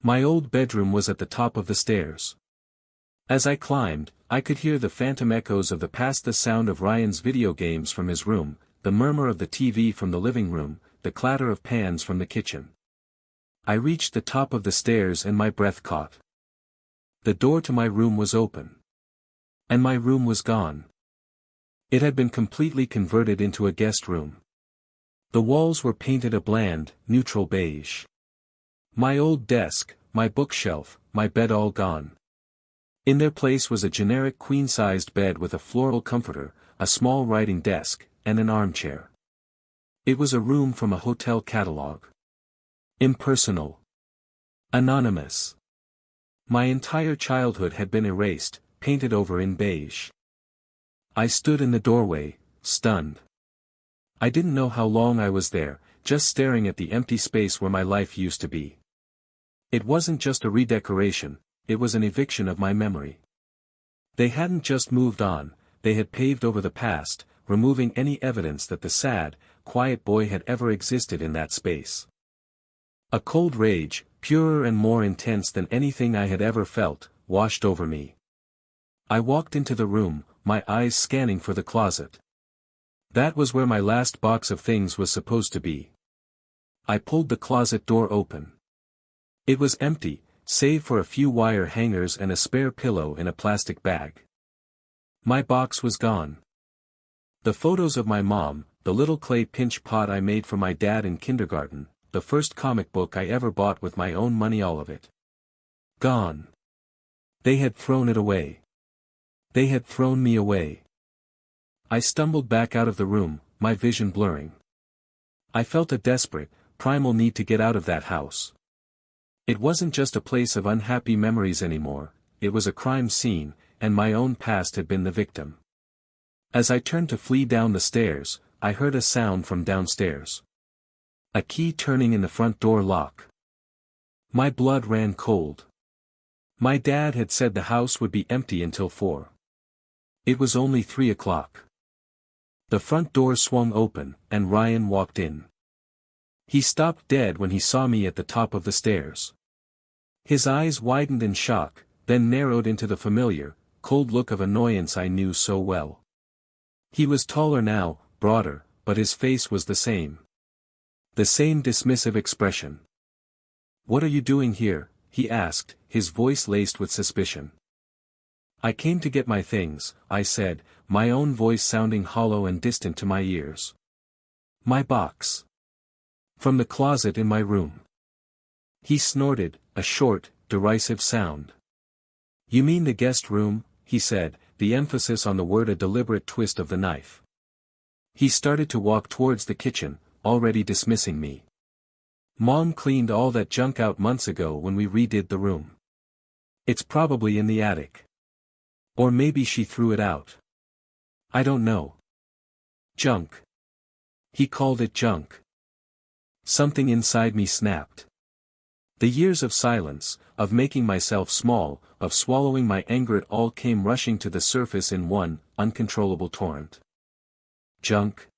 My old bedroom was at the top of the stairs. As I climbed, I could hear the phantom echoes of the past, the sound of Ryan's video games from his room, the murmur of the TV from the living room, the clatter of pans from the kitchen. I reached the top of the stairs and my breath caught. The door to my room was open. And my room was gone. It had been completely converted into a guest room. The walls were painted a bland, neutral beige. My old desk, my bookshelf, my bed all gone. In their place was a generic queen-sized bed with a floral comforter, a small writing desk, and an armchair. It was a room from a hotel catalog. Impersonal. Anonymous. My entire childhood had been erased, painted over in beige. I stood in the doorway, stunned. I didn't know how long I was there, just staring at the empty space where my life used to be. It wasn't just a redecoration, it was an eviction of my memory. They hadn't just moved on, they had paved over the past, removing any evidence that the sad, quiet boy had ever existed in that space. A cold rage, purer and more intense than anything I had ever felt, washed over me. I walked into the room, my eyes scanning for the closet. That was where my last box of things was supposed to be. I pulled the closet door open. It was empty, save for a few wire hangers and a spare pillow in a plastic bag. My box was gone. The photos of my mom, the little clay pinch pot I made for my dad in kindergarten, the first comic book I ever bought with my own money, all of it. Gone. They had thrown it away. They had thrown me away. I stumbled back out of the room, my vision blurring. I felt a desperate, primal need to get out of that house. It wasn't just a place of unhappy memories anymore, it was a crime scene, and my own past had been the victim. As I turned to flee down the stairs, I heard a sound from downstairs. A key turning in the front door lock. My blood ran cold. My dad had said the house would be empty until 4. It was only 3 o'clock. The front door swung open, and Ryan walked in. He stopped dead when he saw me at the top of the stairs. His eyes widened in shock, then narrowed into the familiar, cold look of annoyance I knew so well. He was taller now, broader, but his face was the same. The same dismissive expression. "What are you doing here?" he asked, his voice laced with suspicion. "I came to get my things," I said, my own voice sounding hollow and distant to my ears. "My box. From the closet in my room." He snorted, a short, derisive sound. "You mean the guest room?" he said, the emphasis on the word a deliberate twist of the knife. He started to walk towards the kitchen, already dismissing me. "Mom cleaned all that junk out months ago when we redid the room. It's probably in the attic. Or maybe she threw it out. I don't know." Junk. He called it junk. Something inside me snapped. The years of silence, of making myself small, of swallowing my anger, it all came rushing to the surface in one, uncontrollable torrent. "Junk?"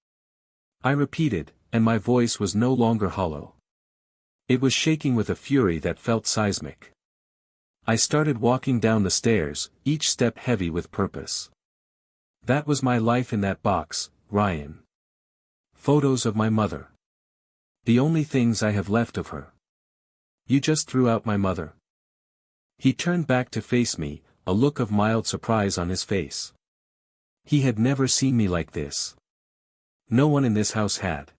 I repeated, and my voice was no longer hollow. It was shaking with a fury that felt seismic. I started walking down the stairs, each step heavy with purpose. That was my life in that box, Ryan. Photos of my mother. The only things I have left of her. "You just threw out my mother?" He turned back to face me, a look of mild surprise on his face. He had never seen me like this. No one in this house had.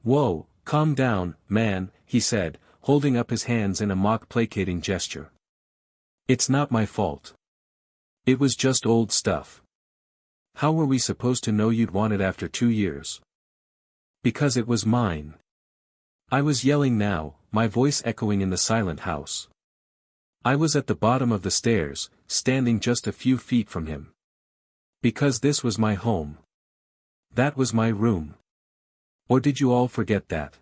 "Whoa, calm down, man," he said, holding up his hands in a mock placating gesture. "It's not my fault. It was just old stuff. How were we supposed to know you'd want it after 2 years?" "Because it was mine." I was yelling now, my voice echoing in the silent house. I was at the bottom of the stairs, standing just a few feet from him. Because this was my home. That was my room. Or did you all forget that?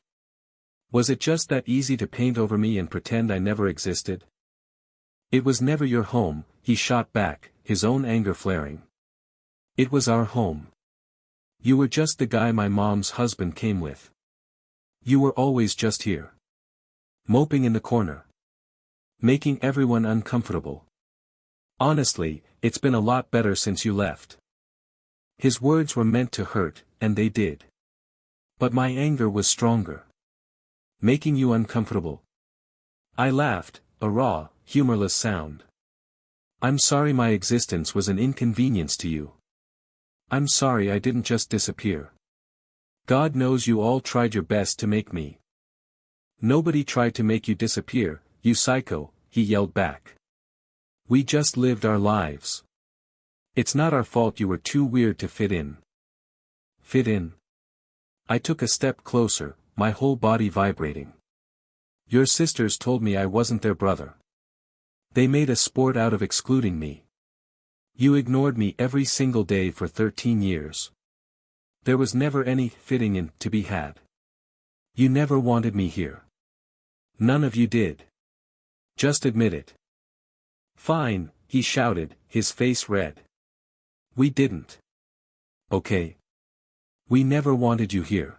Was it just that easy to paint over me and pretend I never existed? "It was never your home," he shot back, his own anger flaring. "It was our home. You were just the guy my mom's husband came with. You were always just here. Moping in the corner. Making everyone uncomfortable. Honestly, it's been a lot better since you left." His words were meant to hurt, and they did. But my anger was stronger. "Making you uncomfortable." I laughed, a raw, humorless sound. "I'm sorry my existence was an inconvenience to you. I'm sorry I didn't just disappear. God knows you all tried your best to make me." Nobody tried to make you disappear, you psycho, he yelled back. We just lived our lives. It's not our fault you were too weird to fit in. Fit in? I took a step closer, my whole body vibrating. Your sisters told me I wasn't their brother. They made a sport out of excluding me. You ignored me every single day for 13 years. There was never any fitting in to be had. You never wanted me here. None of you did. Just admit it. Fine, he shouted, his face red. We didn't. Okay. We never wanted you here.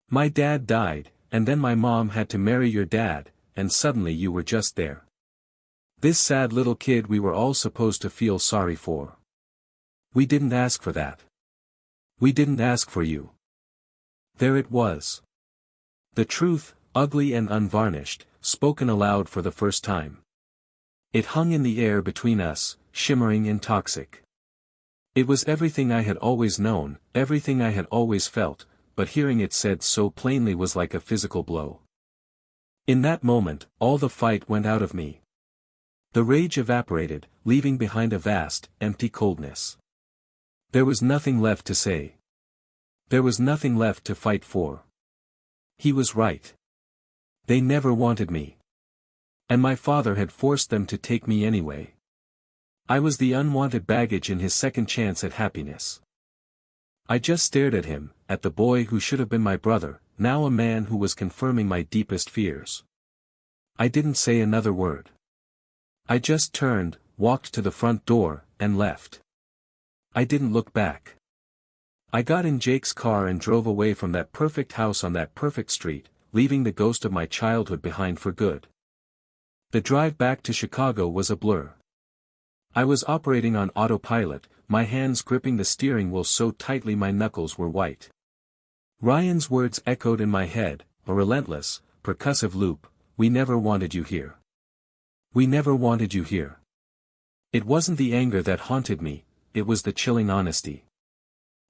My dad died, and then my mom had to marry your dad, and suddenly you were just there. This sad little kid we were all supposed to feel sorry for. We didn't ask for that. We didn't ask for you. There it was. The truth, ugly and unvarnished, spoken aloud for the first time. It hung in the air between us, shimmering and toxic. It was everything I had always known, everything I had always felt, but hearing it said so plainly was like a physical blow. In that moment, all the fight went out of me. The rage evaporated, leaving behind a vast, empty coldness. There was nothing left to say. There was nothing left to fight for. He was right. They never wanted me. And my father had forced them to take me anyway. I was the unwanted baggage in his second chance at happiness. I just stared at him, at the boy who should have been my brother, now a man who was confirming my deepest fears. I didn't say another word. I just turned, walked to the front door, and left. I didn't look back. I got in Jake's car and drove away from that perfect house on that perfect street, leaving the ghost of my childhood behind for good. The drive back to Chicago was a blur. I was operating on autopilot, my hands gripping the steering wheel so tightly my knuckles were white. Ryan's words echoed in my head, a relentless, percussive loop, we never wanted you here. We never wanted you here. It wasn't the anger that haunted me, it was the chilling honesty.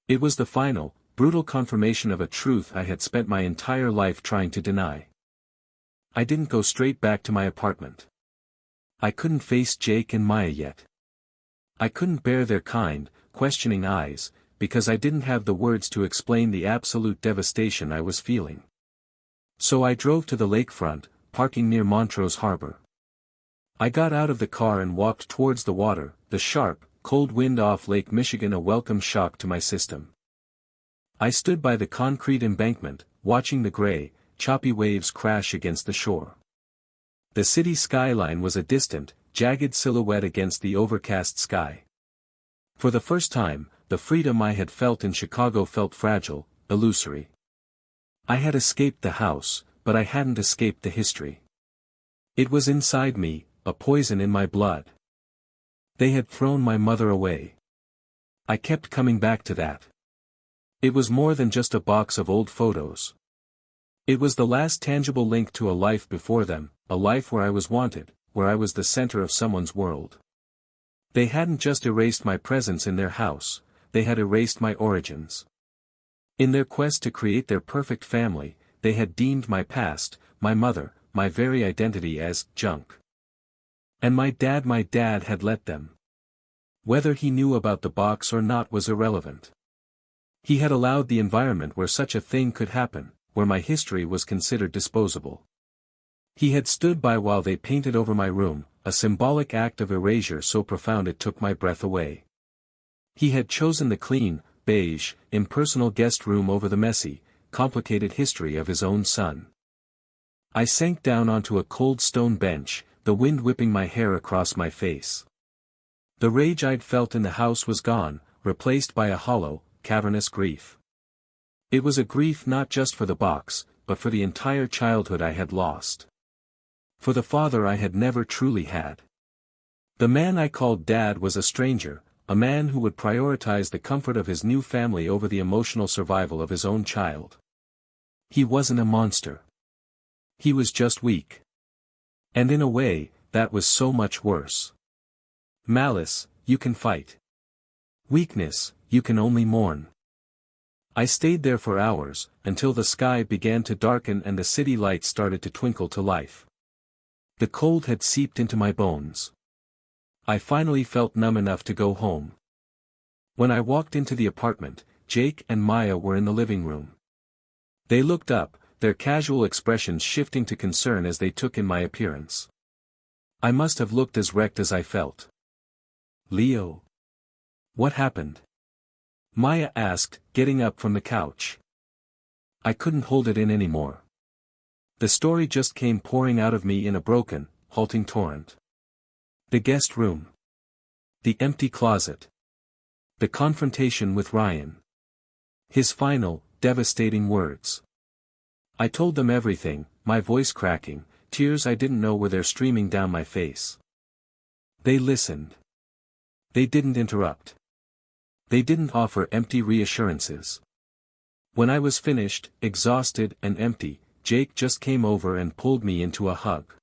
It was the final, brutal confirmation of a truth I had spent my entire life trying to deny. I didn't go straight back to my apartment. I couldn't face Jake and Maya yet. I couldn't bear their kind, questioning eyes, because I didn't have the words to explain the absolute devastation I was feeling. So I drove to the lakefront, parking near Montrose Harbor. I got out of the car and walked towards the water, the sharp, cold wind off Lake Michigan a welcome shock to my system. I stood by the concrete embankment, watching the gray, choppy waves crash against the shore. The city skyline was a distant, jagged silhouette against the overcast sky. For the first time, the freedom I had felt in Chicago felt fragile, illusory. I had escaped the house, but I hadn't escaped the history. It was inside me, a poison in my blood. They had thrown my mother away. I kept coming back to that. It was more than just a box of old photos. It was the last tangible link to a life before them, a life where I was wanted, where I was the center of someone's world. They hadn't just erased my presence in their house, they had erased my origins. In their quest to create their perfect family, they had deemed my past, my mother, my very identity as junk. And my dad had let them. Whether he knew about the box or not was irrelevant. He had allowed the environment where such a thing could happen, where my history was considered disposable. He had stood by while they painted over my room, a symbolic act of erasure so profound it took my breath away. He had chosen the clean, beige, impersonal guest room over the messy, complicated history of his own son. I sank down onto a cold stone bench, the wind whipping my hair across my face. The rage I'd felt in the house was gone, replaced by a hollow, cavernous grief. It was a grief not just for the box, but for the entire childhood I had lost. For the father I had never truly had. The man I called Dad was a stranger, a man who would prioritize the comfort of his new family over the emotional survival of his own child. He wasn't a monster. He was just weak. And in a way, that was so much worse. Malice, you can fight. Weakness, you can only mourn. I stayed there for hours, until the sky began to darken and the city lights started to twinkle to life. The cold had seeped into my bones. I finally felt numb enough to go home. When I walked into the apartment, Jake and Maya were in the living room. They looked up, their casual expressions shifting to concern as they took in my appearance. I must have looked as wrecked as I felt. "Leo? What happened?" Maya asked, getting up from the couch. I couldn't hold it in anymore. The story just came pouring out of me in a broken, halting torrent. The guest room. The empty closet. The confrontation with Ryan. His final, devastating words. I told them everything, my voice cracking, tears I didn't know were there streaming down my face. They listened. They didn't interrupt. They didn't offer empty reassurances. When I was finished, exhausted and empty, Jake just came over and pulled me into a hug.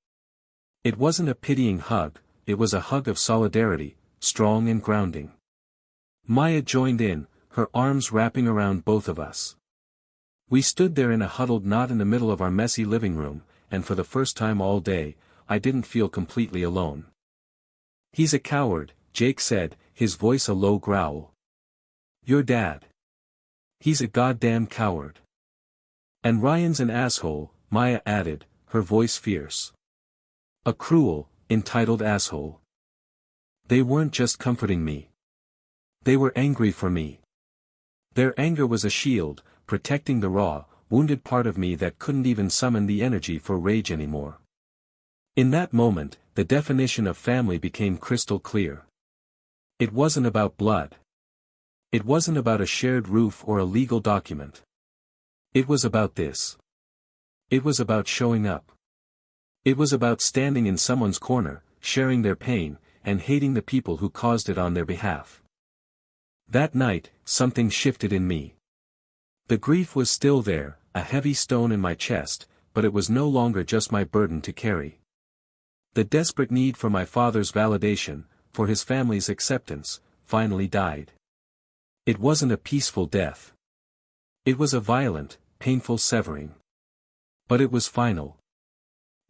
It wasn't a pitying hug, it was a hug of solidarity, strong and grounding. Maya joined in, her arms wrapping around both of us. We stood there in a huddled knot in the middle of our messy living room, and for the first time all day, I didn't feel completely alone. "He's a coward," Jake said, his voice a low growl. "Your dad. He's a goddamn coward. And Ryan's an asshole," Maya added, her voice fierce. "A cruel, entitled asshole." They weren't just comforting me. They were angry for me. Their anger was a shield, protecting the raw, wounded part of me that couldn't even summon the energy for rage anymore. In that moment, the definition of family became crystal clear. It wasn't about blood. It wasn't about a shared roof or a legal document. It was about this. It was about showing up. It was about standing in someone's corner, sharing their pain, and hating the people who caused it on their behalf. That night, something shifted in me. The grief was still there, a heavy stone in my chest, but it was no longer just my burden to carry. The desperate need for my father's validation, for his family's acceptance, finally died. It wasn't a peaceful death. It was a violent, painful severing. But it was final.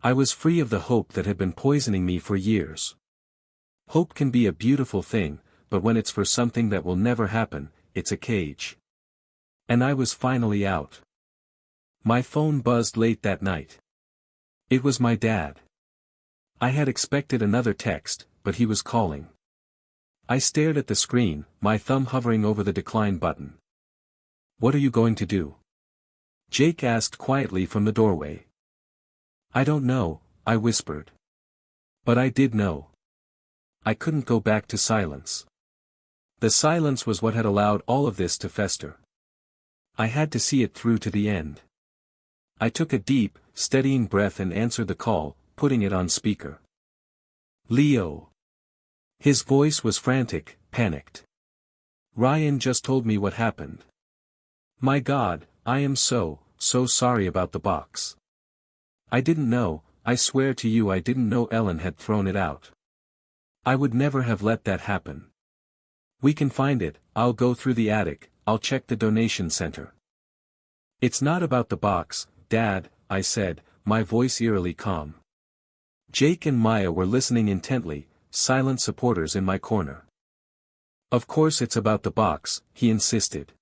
I was free of the hope that had been poisoning me for years. Hope can be a beautiful thing, but when it's for something that will never happen, it's a cage. And I was finally out. My phone buzzed late that night. It was my dad. I had expected another text, but he was calling. I stared at the screen, my thumb hovering over the decline button. "What are you going to do?" Jake asked quietly from the doorway. "I don't know," I whispered. But I did know. I couldn't go back to silence. The silence was what had allowed all of this to fester. I had to see it through to the end. I took a deep, steadying breath and answered the call, putting it on speaker. "Leo." His voice was frantic, panicked. "Ryan just told me what happened. My God, I am so sorry about the box. I didn't know, I swear to you I didn't know Ellen had thrown it out. I would never have let that happen. We can find it, I'll go through the attic, I'll check the donation center." "It's not about the box, Dad," I said, my voice eerily calm. Jake and Maya were listening intently, silent supporters in my corner. "Of course it's about the box," he insisted.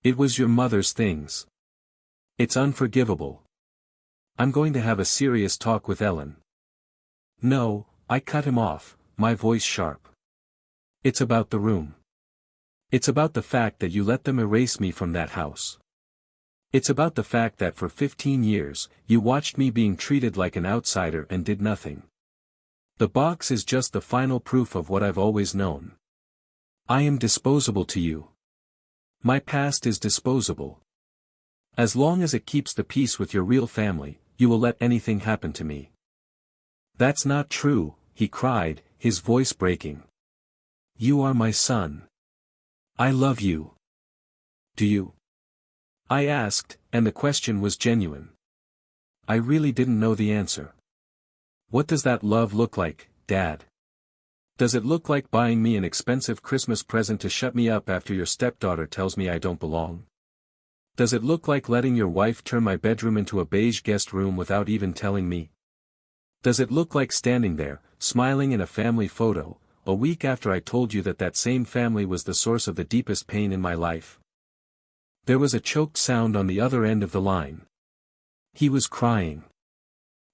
"It was your mother's things. It's unforgivable. I'm going to have a serious talk with Ellen." "No," I cut him off, my voice sharp. "It's about the room. It's about the fact that you let them erase me from that house. It's about the fact that for 15 years, you watched me being treated like an outsider and did nothing. The box is just the final proof of what I've always known. I am disposable to you. My past is disposable. As long as it keeps the peace with your real family, you will let anything happen to me." "That's not true," he cried, his voice breaking. "You are my son. I love you. Do you?" I asked, and the question was genuine. I really didn't know the answer. "What does that love look like, Dad? Does it look like buying me an expensive Christmas present to shut me up after your stepdaughter tells me I don't belong?" Does it look like letting your wife turn my bedroom into a beige guest room without even telling me? Does it look like standing there, smiling in a family photo, a week after I told you that that same family was the source of the deepest pain in my life? There was a choked sound on the other end of the line. He was crying.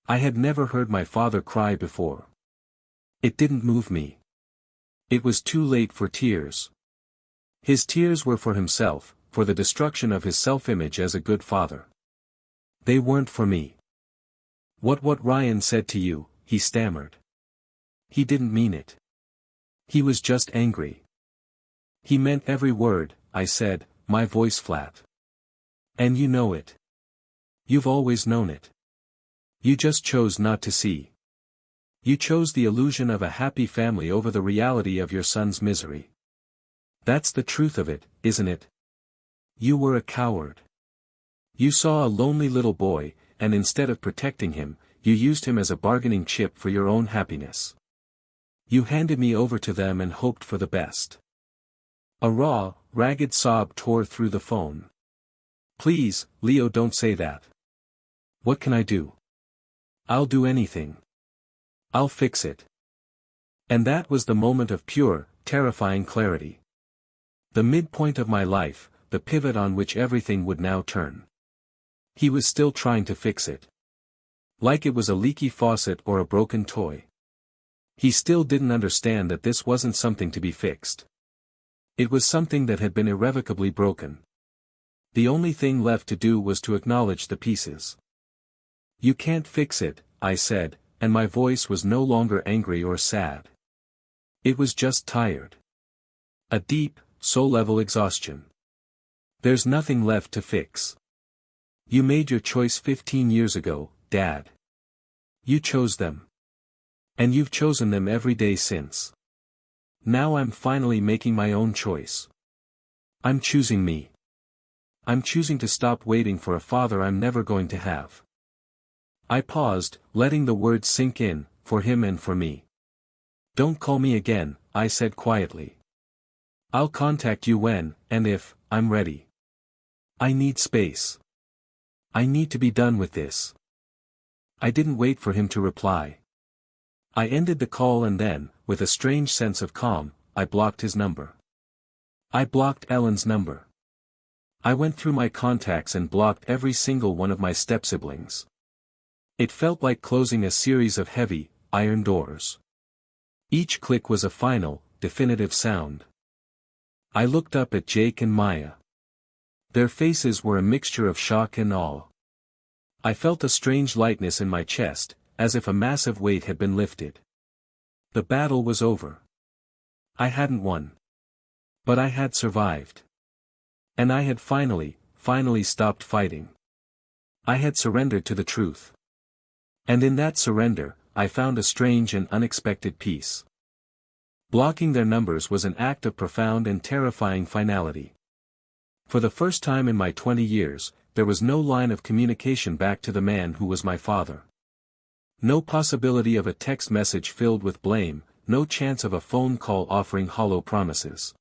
I had never heard my father cry before. It didn't move me. It was too late for tears. His tears were for himself, for the destruction of his self-image as a good father. They weren't for me. What Ryan said to you, he stammered. He didn't mean it. He was just angry. He meant every word, I said, my voice flat. And you know it. You've always known it. You just chose not to see. You chose the illusion of a happy family over the reality of your son's misery. That's the truth of it, isn't it? You were a coward. You saw a lonely little boy, and instead of protecting him, you used him as a bargaining chip for your own happiness. You handed me over to them and hoped for the best. A raw, ragged sob tore through the phone. Please, Leo, don't say that. What can I do? I'll do anything. I'll fix it. And that was the moment of pure, terrifying clarity. The midpoint of my life, the pivot on which everything would now turn. He was still trying to fix it. Like it was a leaky faucet or a broken toy. He still didn't understand that this wasn't something to be fixed. It was something that had been irrevocably broken. The only thing left to do was to acknowledge the pieces. You can't fix it, I said, and my voice was no longer angry or sad. It was just tired. A deep, soul-level exhaustion. There's nothing left to fix. You made your choice 15 years ago, Dad. You chose them. And you've chosen them every day since. Now I'm finally making my own choice. I'm choosing me. I'm choosing to stop waiting for a father I'm never going to have. I paused, letting the words sink in, for him and for me. Don't call me again, I said quietly. I'll contact you when, and if, I'm ready. I need space. I need to be done with this. I didn't wait for him to reply. I ended the call and then, with a strange sense of calm, I blocked his number. I blocked Ellen's number. I went through my contacts and blocked every single one of my step-siblings. It felt like closing a series of heavy, iron doors. Each click was a final, definitive sound. I looked up at Jake and Maya. Their faces were a mixture of shock and awe. I felt a strange lightness in my chest, as if a massive weight had been lifted. The battle was over. I hadn't won. But I had survived. And I had finally stopped fighting. I had surrendered to the truth. And in that surrender, I found a strange and unexpected peace. Blocking their numbers was an act of profound and terrifying finality. For the first time in my 20 years, there was no line of communication back to the man who was my father. No possibility of a text message filled with blame, no chance of a phone call offering hollow promises.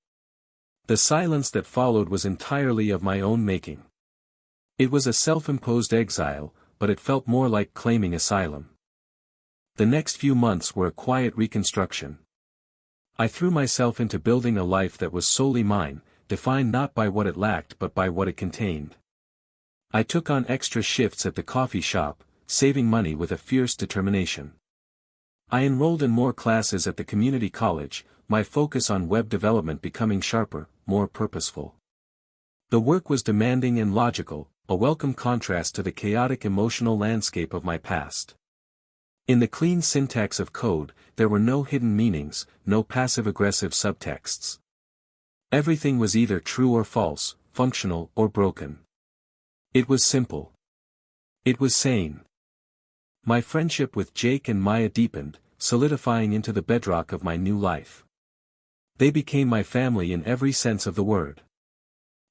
The silence that followed was entirely of my own making. It was a self-imposed exile, but it felt more like claiming asylum. The next few months were a quiet reconstruction. I threw myself into building a life that was solely mine, defined not by what it lacked but by what it contained. I took on extra shifts at the coffee shop, saving money with a fierce determination. I enrolled in more classes at the community college, my focus on web development becoming sharper, more purposeful. The work was demanding and logical, a welcome contrast to the chaotic emotional landscape of my past. In the clean syntax of code, there were no hidden meanings, no passive-aggressive subtexts. Everything was either true or false, functional or broken. It was simple. It was sane. My friendship with Jake and Maya deepened, solidifying into the bedrock of my new life. They became my family in every sense of the word.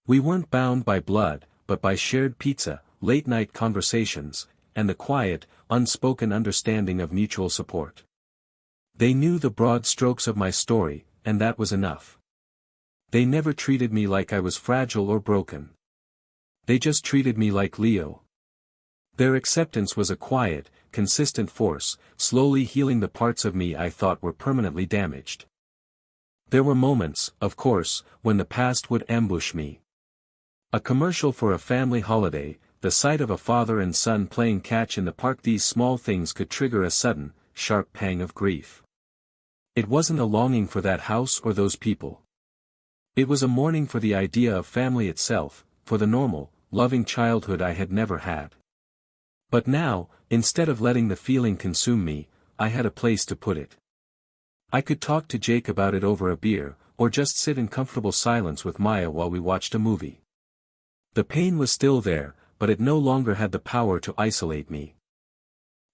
We weren't bound by blood, but by shared pizza, late-night conversations, and the quiet, unspoken understanding of mutual support. They knew the broad strokes of my story, and that was enough. They never treated me like I was fragile or broken. They just treated me like Leo. Their acceptance was a quiet, consistent force, slowly healing the parts of me I thought were permanently damaged. There were moments, of course, when the past would ambush me. A commercial for a family holiday, the sight of a father and son playing catch in the park, these small things could trigger a sudden, sharp pang of grief. It wasn't a longing for that house or those people. It was a mourning for the idea of family itself, for the normal, loving childhood I had never had. But now, instead of letting the feeling consume me, I had a place to put it. I could talk to Jake about it over a beer, or just sit in comfortable silence with Maya while we watched a movie. The pain was still there, but it no longer had the power to isolate me.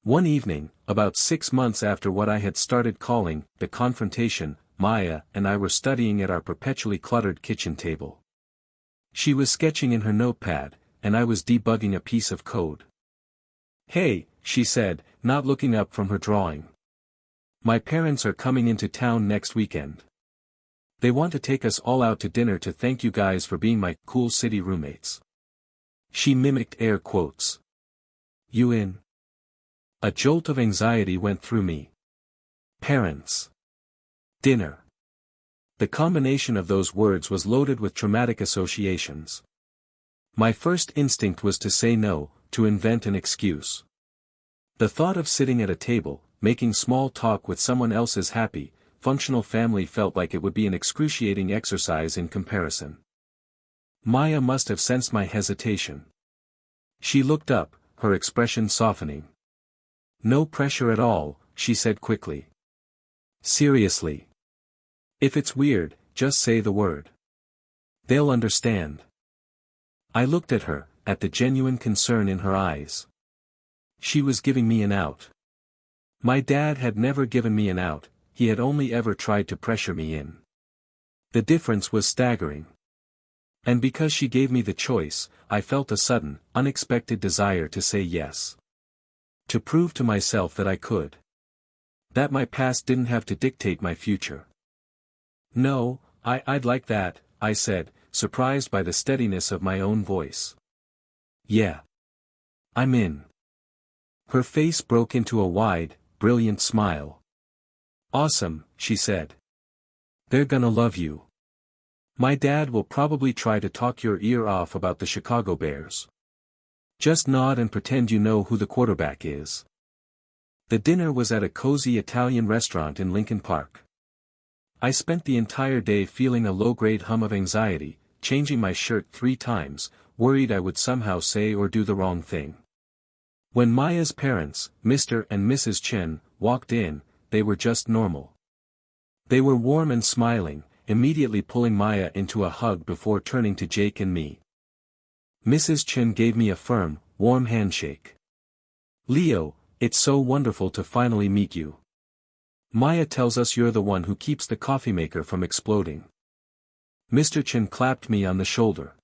One evening, about 6 months after what I had started calling the confrontation, Maya and I were studying at our perpetually cluttered kitchen table. She was sketching in her notepad, and I was debugging a piece of code. "Hey," she said, not looking up from her drawing. "My parents are coming into town next weekend. They want to take us all out to dinner to thank you guys for being my cool city roommates." She mimicked air quotes. "You in?" A jolt of anxiety went through me. Parents. Dinner. The combination of those words was loaded with traumatic associations. My first instinct was to say no, to invent an excuse. The thought of sitting at a table, making small talk with someone else's happy, functional family felt like it would be an excruciating exercise in comparison. Maya must have sensed my hesitation. She looked up, her expression softening. "No pressure at all," she said quickly. "Seriously. If it's weird, just say the word. They'll understand." I looked at her, at the genuine concern in her eyes. She was giving me an out. My dad had never given me an out, he had only ever tried to pressure me in. The difference was staggering. And because she gave me the choice, I felt a sudden, unexpected desire to say yes. To prove to myself that I could. That my past didn't have to dictate my future. "No, I'd like that," I said, surprised by the steadiness of my own voice. "Yeah. I'm in." Her face broke into a wide, brilliant smile. "Awesome," she said. "They're gonna love you. My dad will probably try to talk your ear off about the Chicago Bears. Just nod and pretend you know who the quarterback is." The dinner was at a cozy Italian restaurant in Lincoln Park. I spent the entire day feeling a low-grade hum of anxiety, changing my shirt 3 times, worried I would somehow say or do the wrong thing. When Maya's parents, Mr. and Mrs. Chen, walked in, they were just normal. They were warm and smiling, immediately pulling Maya into a hug before turning to Jake and me. Mrs. Chen gave me a firm, warm handshake. "Leo, it's so wonderful to finally meet you. Maya tells us you're the one who keeps the coffee maker from exploding." Mr. Chen clapped me on the shoulder.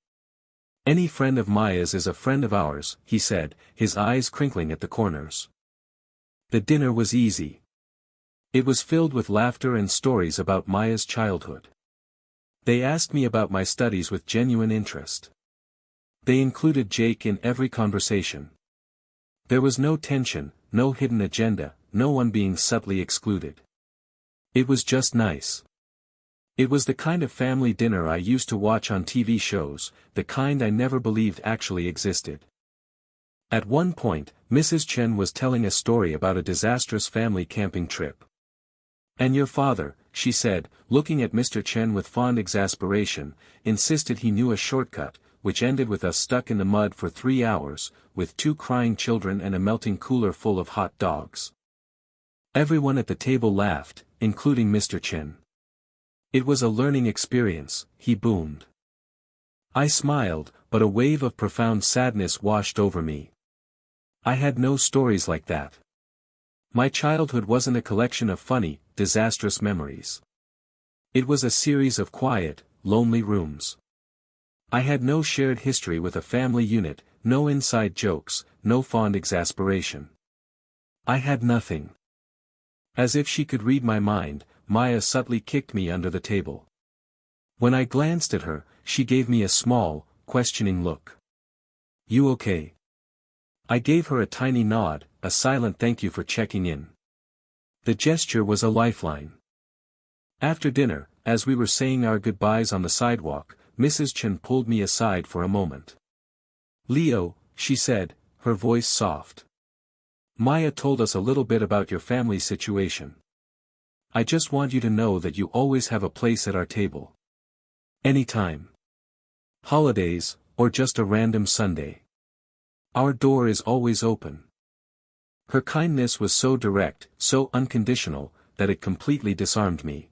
"Any friend of Maya's is a friend of ours," he said, his eyes crinkling at the corners. The dinner was easy. It was filled with laughter and stories about Maya's childhood. They asked me about my studies with genuine interest. They included Jake in every conversation. There was no tension, no hidden agenda, no one being subtly excluded. It was just nice. It was the kind of family dinner I used to watch on TV shows, the kind I never believed actually existed. At one point, Mrs. Chen was telling a story about a disastrous family camping trip. "And your father," she said, looking at Mr. Chen with fond exasperation, insisted he knew a shortcut, which ended with us stuck in the mud for 3 hours, with 2 crying children and a melting cooler full of hot dogs. Everyone at the table laughed, including Mr. Chen. "It was a learning experience," he boomed. I smiled, but a wave of profound sadness washed over me. I had no stories like that. My childhood wasn't a collection of funny, disastrous memories. It was a series of quiet, lonely rooms. I had no shared history with a family unit, no inside jokes, no fond exasperation. I had nothing. As if she could read my mind, Maya subtly kicked me under the table. When I glanced at her, she gave me a small, questioning look. You okay? I gave her a tiny nod, a silent thank you for checking in. The gesture was a lifeline. After dinner, as we were saying our goodbyes on the sidewalk, Mrs. Chen pulled me aside for a moment. Leo, she said, her voice soft. Maya told us a little bit about your family situation. I just want you to know that you always have a place at our table. Anytime. Holidays, or just a random Sunday. Our door is always open. Her kindness was so direct, so unconditional, that it completely disarmed me.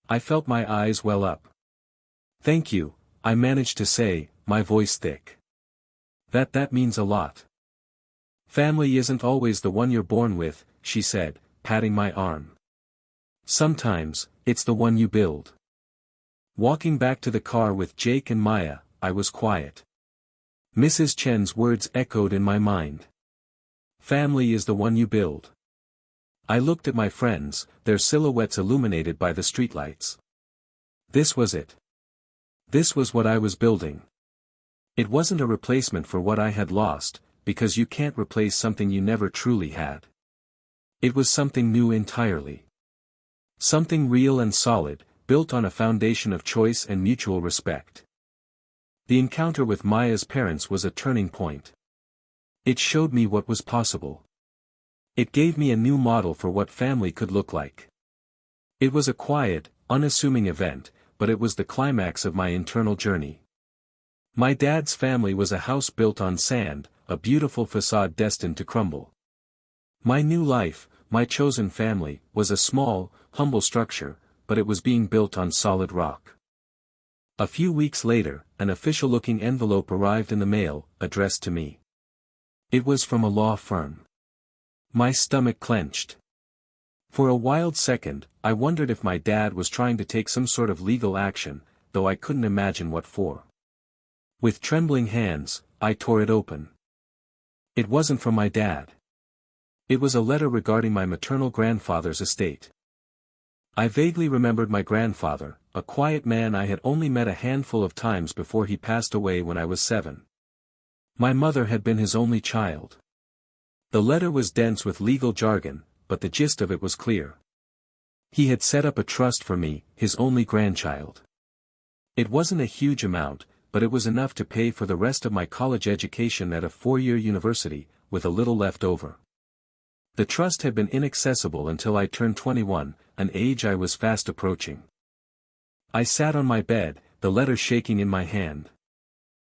I felt my eyes well up. Thank you, I managed to say, my voice thick. That means a lot. Family isn't always the one you're born with, she said, patting my arm. Sometimes, it's the one you build. Walking back to the car with Jake and Maya, I was quiet. Mrs. Chen's words echoed in my mind. Family is the one you build. I looked at my friends, their silhouettes illuminated by the streetlights. This was it. This was what I was building. It wasn't a replacement for what I had lost, because you can't replace something you never truly had. It was something new entirely. Something real and solid, built on a foundation of choice and mutual respect. The encounter with Maya's parents was a turning point. It showed me what was possible. It gave me a new model for what family could look like. It was a quiet, unassuming event, but it was the climax of my internal journey. My dad's family was a house built on sand, a beautiful facade destined to crumble. My new life, my chosen family, was a small, humble structure, but it was being built on solid rock. A few weeks later, an official-looking envelope arrived in the mail, addressed to me. It was from a law firm. My stomach clenched. For a wild second, I wondered if my dad was trying to take some sort of legal action, though I couldn't imagine what for. With trembling hands, I tore it open. It wasn't from my dad. It was a letter regarding my maternal grandfather's estate. I vaguely remembered my grandfather, a quiet man I had only met a handful of times before he passed away when I was 7. My mother had been his only child. The letter was dense with legal jargon, but the gist of it was clear. He had set up a trust for me, his only grandchild. It wasn't a huge amount, but it was enough to pay for the rest of my college education at a 4-year university, with a little left over. The trust had been inaccessible until I turned 21, an age I was fast approaching. I sat on my bed, the letter shaking in my hand.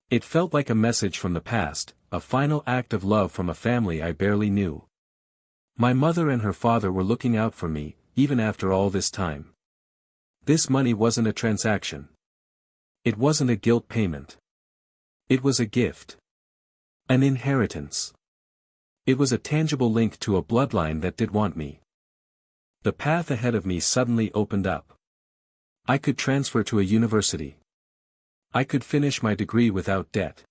It felt like a message from the past, a final act of love from a family I barely knew. My mother and her father were looking out for me, even after all this time. This money wasn't a transaction. It wasn't a guilt payment. It was a gift. An inheritance. It was a tangible link to a bloodline that did want me. The path ahead of me suddenly opened up. I could transfer to a university. I could finish my degree without debt.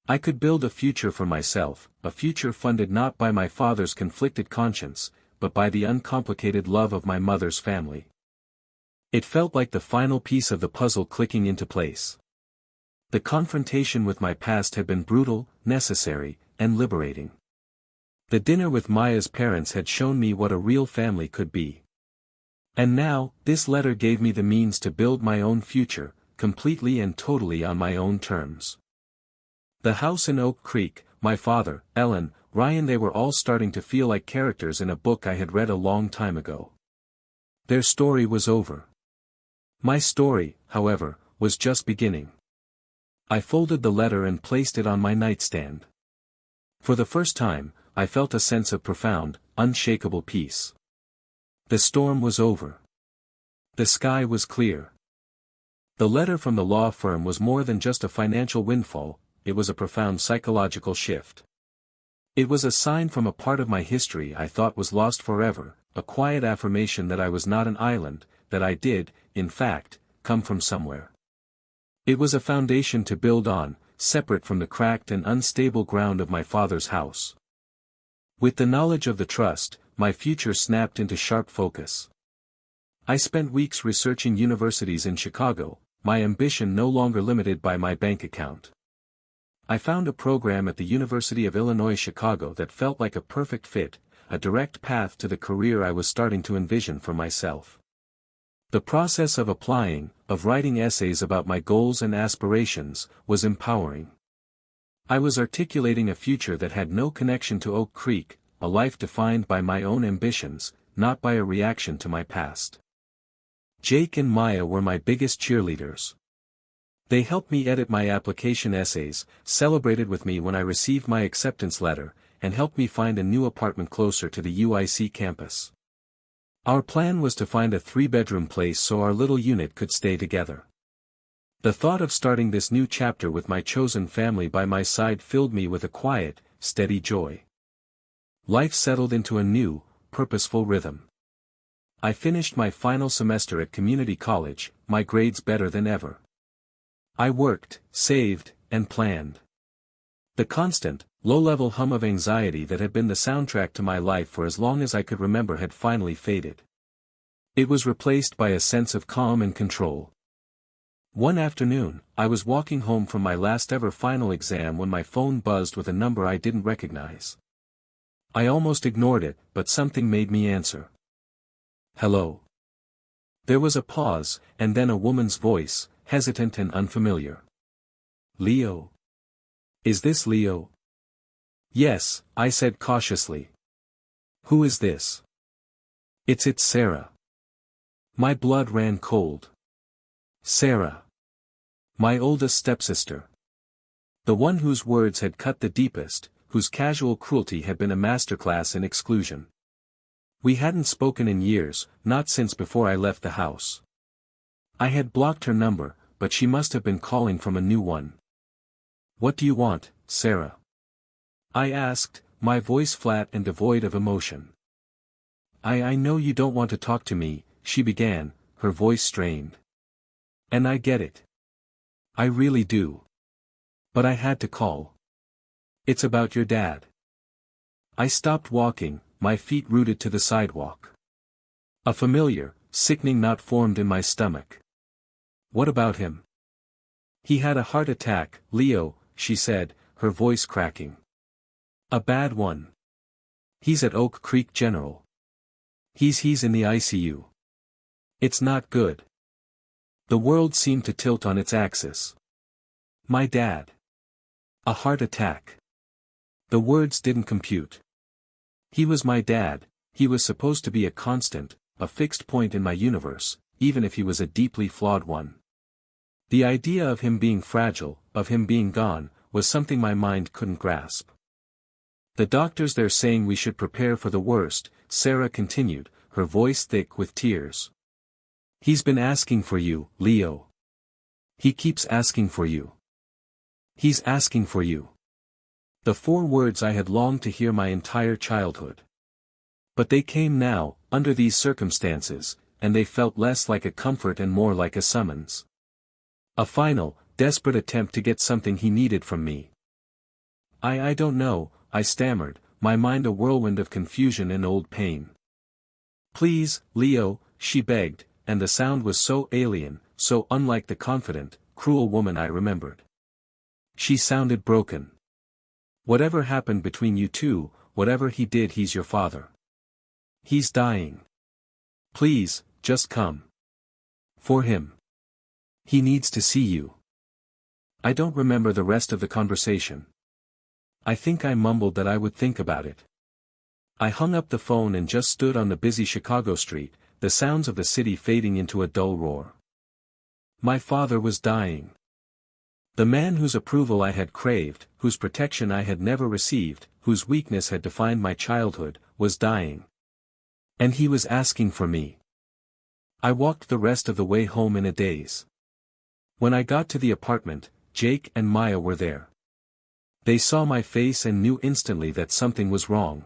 I could build a future for myself, a future funded not by my father's conflicted conscience, but by the uncomplicated love of my mother's family. It felt like the final piece of the puzzle clicking into place. The confrontation with my past had been brutal, necessary, and liberating. The dinner with Maya's parents had shown me what a real family could be. And now, this letter gave me the means to build my own future, completely and totally on my own terms. The house in Oak Creek, my father, Ellen, Ryan, they were all starting to feel like characters in a book I had read a long time ago. Their story was over. My story, however, was just beginning. I folded the letter and placed it on my nightstand. For the first time, I felt a sense of profound, unshakable peace. The storm was over. The sky was clear. The letter from the law firm was more than just a financial windfall, it was a profound psychological shift. It was a sign from a part of my history I thought was lost forever, a quiet affirmation that I was not an island, that I did, in fact, come from somewhere. It was a foundation to build on, separate from the cracked and unstable ground of my father's house. With the knowledge of the trust, my future snapped into sharp focus. I spent weeks researching universities in Chicago, my ambition no longer limited by my bank account. I found a program at the University of Illinois Chicago that felt like a perfect fit, a direct path to the career I was starting to envision for myself. The process of applying, of writing essays about my goals and aspirations, was empowering. I was articulating a future that had no connection to Oak Creek, a life defined by my own ambitions, not by a reaction to my past. Jake and Maya were my biggest cheerleaders. They helped me edit my application essays, celebrated with me when I received my acceptance letter, and helped me find a new apartment closer to the UIC campus. Our plan was to find a 3-bedroom place so our little unit could stay together. The thought of starting this new chapter with my chosen family by my side filled me with a quiet, steady joy. Life settled into a new, purposeful rhythm. I finished my final semester at community college, my grades better than ever. I worked, saved, and planned. The constant, low-level hum of anxiety that had been the soundtrack to my life for as long as I could remember had finally faded. It was replaced by a sense of calm and control. One afternoon, I was walking home from my last ever final exam when my phone buzzed with a number I didn't recognize. I almost ignored it, but something made me answer. "Hello." There was a pause, and then a woman's voice, hesitant and unfamiliar. "Leo? Is this Leo?" "Yes," I said cautiously. "Who is this?" It's Sarah." My blood ran cold. Sarah. My oldest stepsister. The one whose words had cut the deepest, whose casual cruelty had been a masterclass in exclusion. We hadn't spoken in years, not since before I left the house. I had blocked her number, but she must have been calling from a new one. "What do you want, Sarah?" I asked, my voice flat and devoid of emotion. I know you don't want to talk to me," she began, her voice strained. "And I get it. I really do. But I had to call. It's about your dad." I stopped walking, my feet rooted to the sidewalk. A familiar, sickening knot formed in my stomach. "What about him?" "He had a heart attack, Leo," she said, her voice cracking. "A bad one. He's at Oak Creek General. He's in the ICU. It's not good." The world seemed to tilt on its axis. My dad. A heart attack. The words didn't compute. He was my dad, he was supposed to be a constant, a fixed point in my universe, even if he was a deeply flawed one. The idea of him being fragile, of him being gone, was something my mind couldn't grasp. "The doctors they're saying we should prepare for the worst," Sarah continued, her voice thick with tears. "He's been asking for you, Leo. He keeps asking for you. He's asking for you." The 4 words I had longed to hear my entire childhood. But they came now, under these circumstances, and they felt less like a comfort and more like a summons. A final, desperate attempt to get something he needed from me. I don't know," I stammered, my mind a whirlwind of confusion and old pain. "Please, Leo," she begged, and the sound was so alien, so unlike the confident, cruel woman I remembered. She sounded broken. "Whatever happened between you two, whatever he did, he's your father. He's dying. Please, just come. For him. He needs to see you." I don't remember the rest of the conversation. I think I mumbled that I would think about it. I hung up the phone and just stood on the busy Chicago street, the sounds of the city fading into a dull roar. My father was dying. The man whose approval I had craved, whose protection I had never received, whose weakness had defined my childhood, was dying. And he was asking for me. I walked the rest of the way home in a daze. When I got to the apartment, Jake and Maya were there. They saw my face and knew instantly that something was wrong.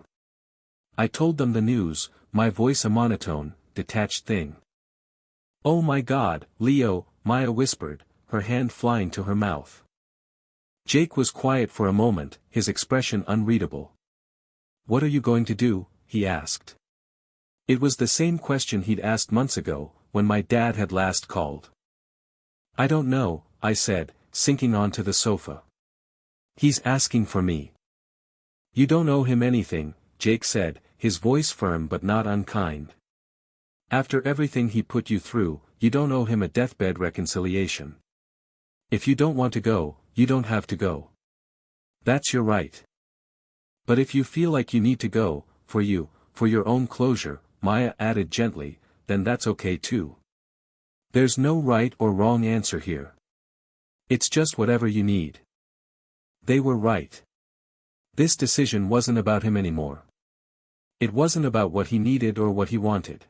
I told them the news, my voice a monotone, detached thing. "Oh my God, Leo," Maya whispered, her hand flying to her mouth. Jake was quiet for a moment, his expression unreadable. "What are you going to do?" he asked. It was the same question he'd asked months ago, when my dad had last called. "I don't know," I said, sinking onto the sofa. He's asking for me. You don't owe him anything, Jake said, his voice firm but not unkind. After everything he put you through, you don't owe him a deathbed reconciliation. If you don't want to go, you don't have to go. That's your right. But if you feel like you need to go, for your own closure, Maya added gently, then that's okay too. There's no right or wrong answer here. It's just whatever you need. They were right. This decision wasn't about him anymore. It wasn't about what he needed or what he wanted.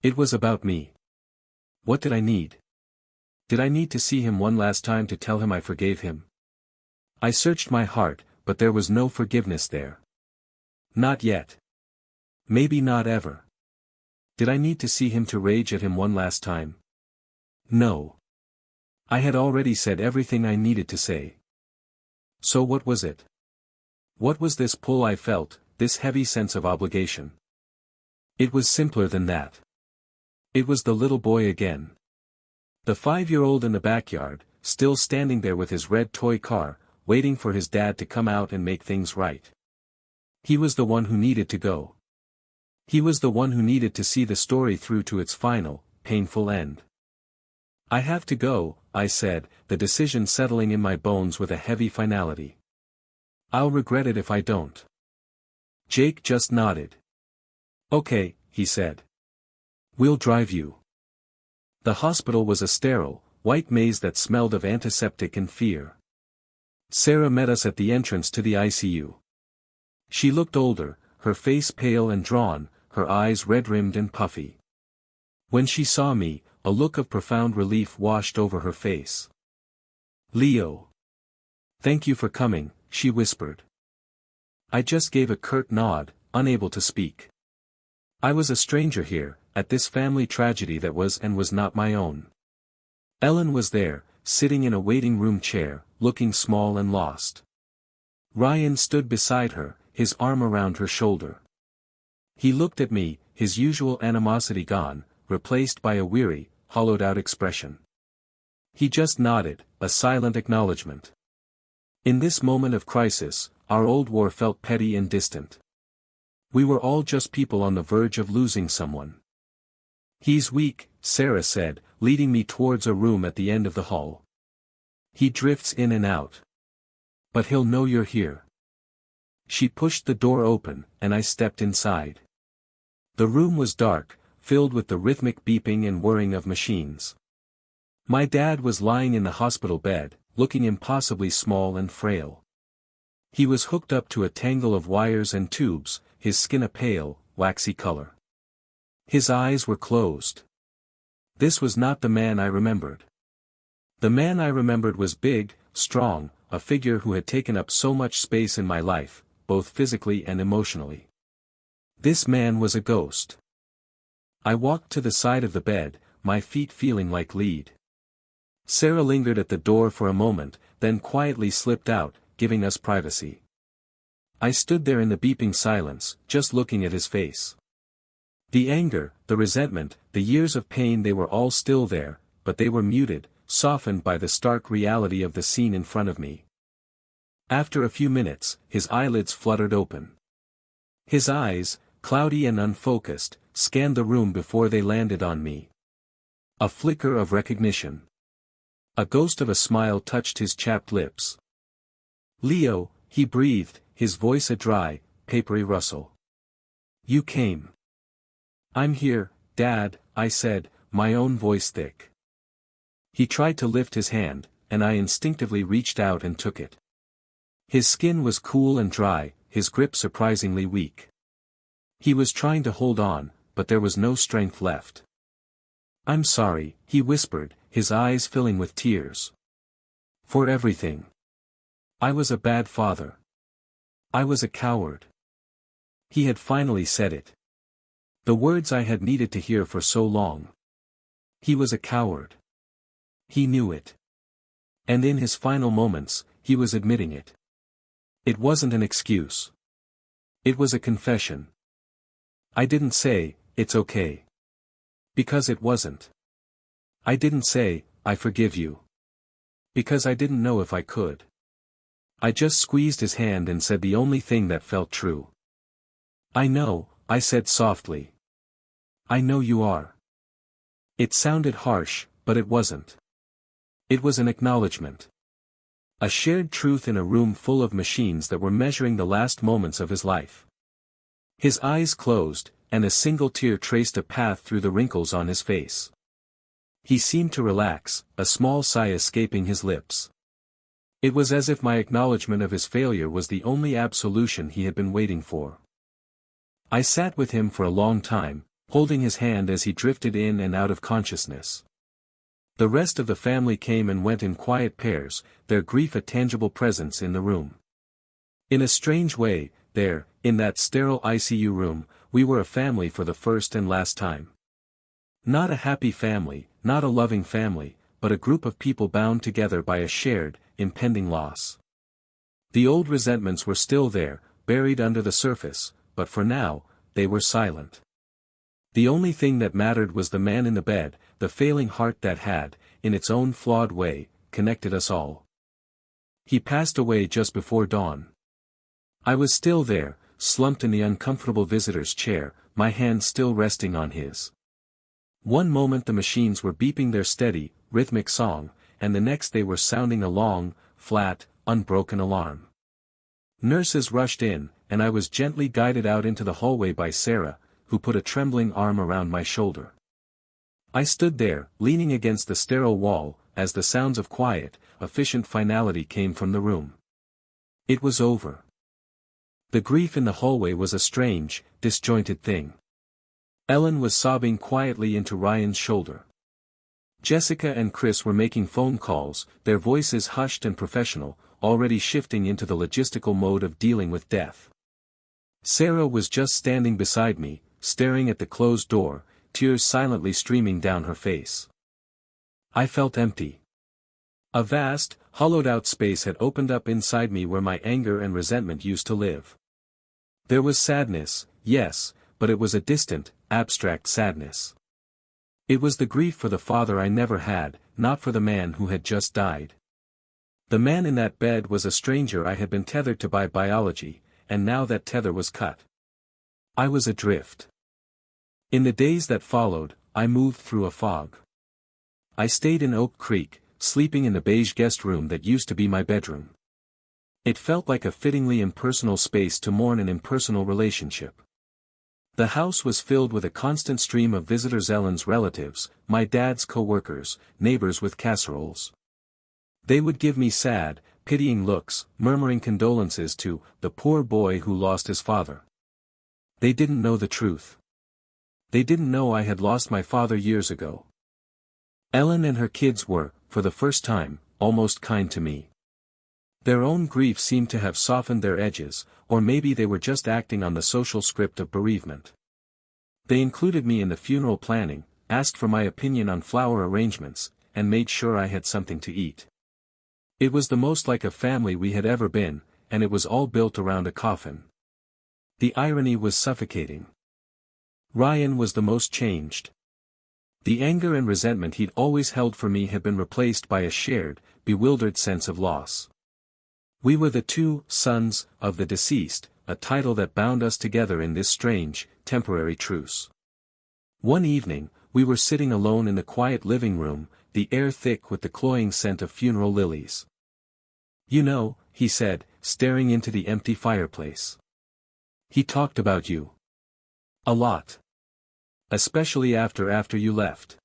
It was about me. What did I need? Did I need to see him one last time to tell him I forgave him? I searched my heart, but there was no forgiveness there. Not yet. Maybe not ever. Did I need to see him to rage at him one last time? No. I had already said everything I needed to say. So what was it? What was this pull I felt, this heavy sense of obligation? It was simpler than that. It was the little boy again. The 5-year-old in the backyard, still standing there with his red toy car, waiting for his dad to come out and make things right. He was the one who needed to go. He was the one who needed to see the story through to its final, painful end. I have to go, I said, the decision settling in my bones with a heavy finality. I'll regret it if I don't. Jake just nodded. Okay, he said. We'll drive you. The hospital was a sterile, white maze that smelled of antiseptic and fear. Sarah met us at the entrance to the ICU. She looked older, her face pale and drawn, her eyes red-rimmed and puffy. When she saw me, a look of profound relief washed over her face. Leo. Thank you for coming, she whispered. I just gave a curt nod, unable to speak. I was a stranger here, at this family tragedy that was and was not my own. Ellen was there, sitting in a waiting room chair, looking small and lost. Ryan stood beside her, his arm around her shoulder. He looked at me, his usual animosity gone, replaced by a weary, hollowed-out expression. He just nodded, a silent acknowledgement. In this moment of crisis, our old war felt petty and distant. We were all just people on the verge of losing someone. He's weak, Sarah said, leading me towards a room at the end of the hall. He drifts in and out. But he'll know you're here. She pushed the door open, and I stepped inside. The room was dark, filled with the rhythmic beeping and whirring of machines. My dad was lying in the hospital bed, looking impossibly small and frail. He was hooked up to a tangle of wires and tubes, his skin a pale, waxy color. His eyes were closed. This was not the man I remembered. The man I remembered was big, strong, a figure who had taken up so much space in my life, both physically and emotionally. This man was a ghost. I walked to the side of the bed, my feet feeling like lead. Sarah lingered at the door for a moment, then quietly slipped out, giving us privacy. I stood there in the beeping silence, just looking at his face. The anger, the resentment, the years of pain, they were all still there, but they were muted, softened by the stark reality of the scene in front of me. After a few minutes, his eyelids fluttered open. His eyes, cloudy and unfocused, scanned the room before they landed on me. A flicker of recognition. A ghost of a smile touched his chapped lips. Leo, he breathed, his voice a dry, papery rustle. You came. I'm here, Dad, I said, my own voice thick. He tried to lift his hand, and I instinctively reached out and took it. His skin was cool and dry, his grip surprisingly weak. He was trying to hold on, but there was no strength left. I'm sorry, he whispered, his eyes filling with tears. For everything. I was a bad father. I was a coward. He had finally said it. The words I had needed to hear for so long. He was a coward. He knew it. And in his final moments, he was admitting it. It wasn't an excuse. It was a confession. I didn't say, it's okay. Because it wasn't. I didn't say, I forgive you. Because I didn't know if I could. I just squeezed his hand and said the only thing that felt true. I know, I said softly. I know you are. It sounded harsh, but it wasn't. It was an acknowledgement. A shared truth in a room full of machines that were measuring the last moments of his life. His eyes closed, and a single tear traced a path through the wrinkles on his face. He seemed to relax, a small sigh escaping his lips. It was as if my acknowledgement of his failure was the only absolution he had been waiting for. I sat with him for a long time, holding his hand as he drifted in and out of consciousness. The rest of the family came and went in quiet pairs, their grief a tangible presence in the room. In a strange way, there, in that sterile ICU room, we were a family for the first and last time. Not a happy family, not a loving family, but a group of people bound together by a shared, impending loss. The old resentments were still there, buried under the surface, but for now, they were silent. The only thing that mattered was the man in the bed, the failing heart that had, in its own flawed way, connected us all. He passed away just before dawn. I was still there, slumped in the uncomfortable visitor's chair, my hand still resting on his. One moment the machines were beeping their steady, rhythmic song, and the next they were sounding a long, flat, unbroken alarm. Nurses rushed in, and I was gently guided out into the hallway by Sarah, who put a trembling arm around my shoulder. I stood there, leaning against the sterile wall, as the sounds of quiet, efficient finality came from the room. It was over. The grief in the hallway was a strange, disjointed thing. Ellen was sobbing quietly into Ryan's shoulder. Jessica and Chris were making phone calls, their voices hushed and professional, already shifting into the logistical mode of dealing with death. Sarah was just standing beside me, staring at the closed door, tears silently streaming down her face. I felt empty. A vast, hollowed-out space had opened up inside me where my anger and resentment used to live. There was sadness, yes, but it was a distant, abstract sadness. It was the grief for the father I never had, not for the man who had just died. The man in that bed was a stranger I had been tethered to by biology, and now that tether was cut. I was adrift. In the days that followed, I moved through a fog. I stayed in Oak Creek, sleeping in the beige guest room that used to be my bedroom. It felt like a fittingly impersonal space to mourn an impersonal relationship. The house was filled with a constant stream of visitors, Ellen's relatives, my dad's co-workers, neighbors with casseroles. They would give me sad, pitying looks, murmuring condolences to the poor boy who lost his father. They didn't know the truth. They didn't know I had lost my father years ago. Ellen and her kids were, for the first time, almost kind to me. Their own grief seemed to have softened their edges, or maybe they were just acting on the social script of bereavement. They included me in the funeral planning, asked for my opinion on flower arrangements, and made sure I had something to eat. It was the most like a family we had ever been, and it was all built around a coffin. The irony was suffocating. Ryan was the most changed. The anger and resentment he'd always held for me had been replaced by a shared, bewildered sense of loss. We were the two sons of the deceased, a title that bound us together in this strange, temporary truce. One evening, we were sitting alone in the quiet living room, the air thick with the cloying scent of funeral lilies. "You know," he said, staring into the empty fireplace. "He talked about you. A lot. Especially after you left."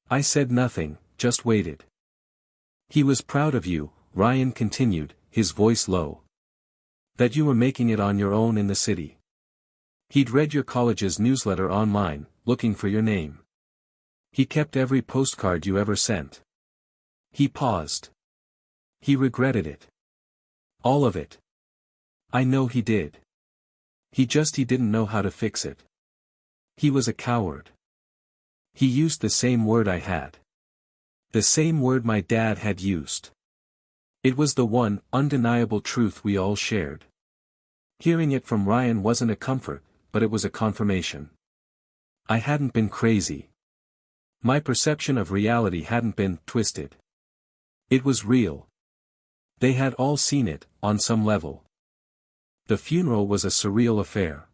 I said nothing, just waited. "He was proud of you," Ryan continued, his voice low. "That you were making it on your own in the city. He'd read your college's newsletter online, looking for your name. He kept every postcard you ever sent." He paused. He regretted it. All of it. I know he did. He didn't know how to fix it. He was a coward. He used the same word I had. The same word my dad had used. It was the one, undeniable truth we all shared. Hearing it from Ryan wasn't a comfort, but it was a confirmation. I hadn't been crazy. My perception of reality hadn't been twisted. It was real. They had all seen it, on some level. The funeral was a surreal affair.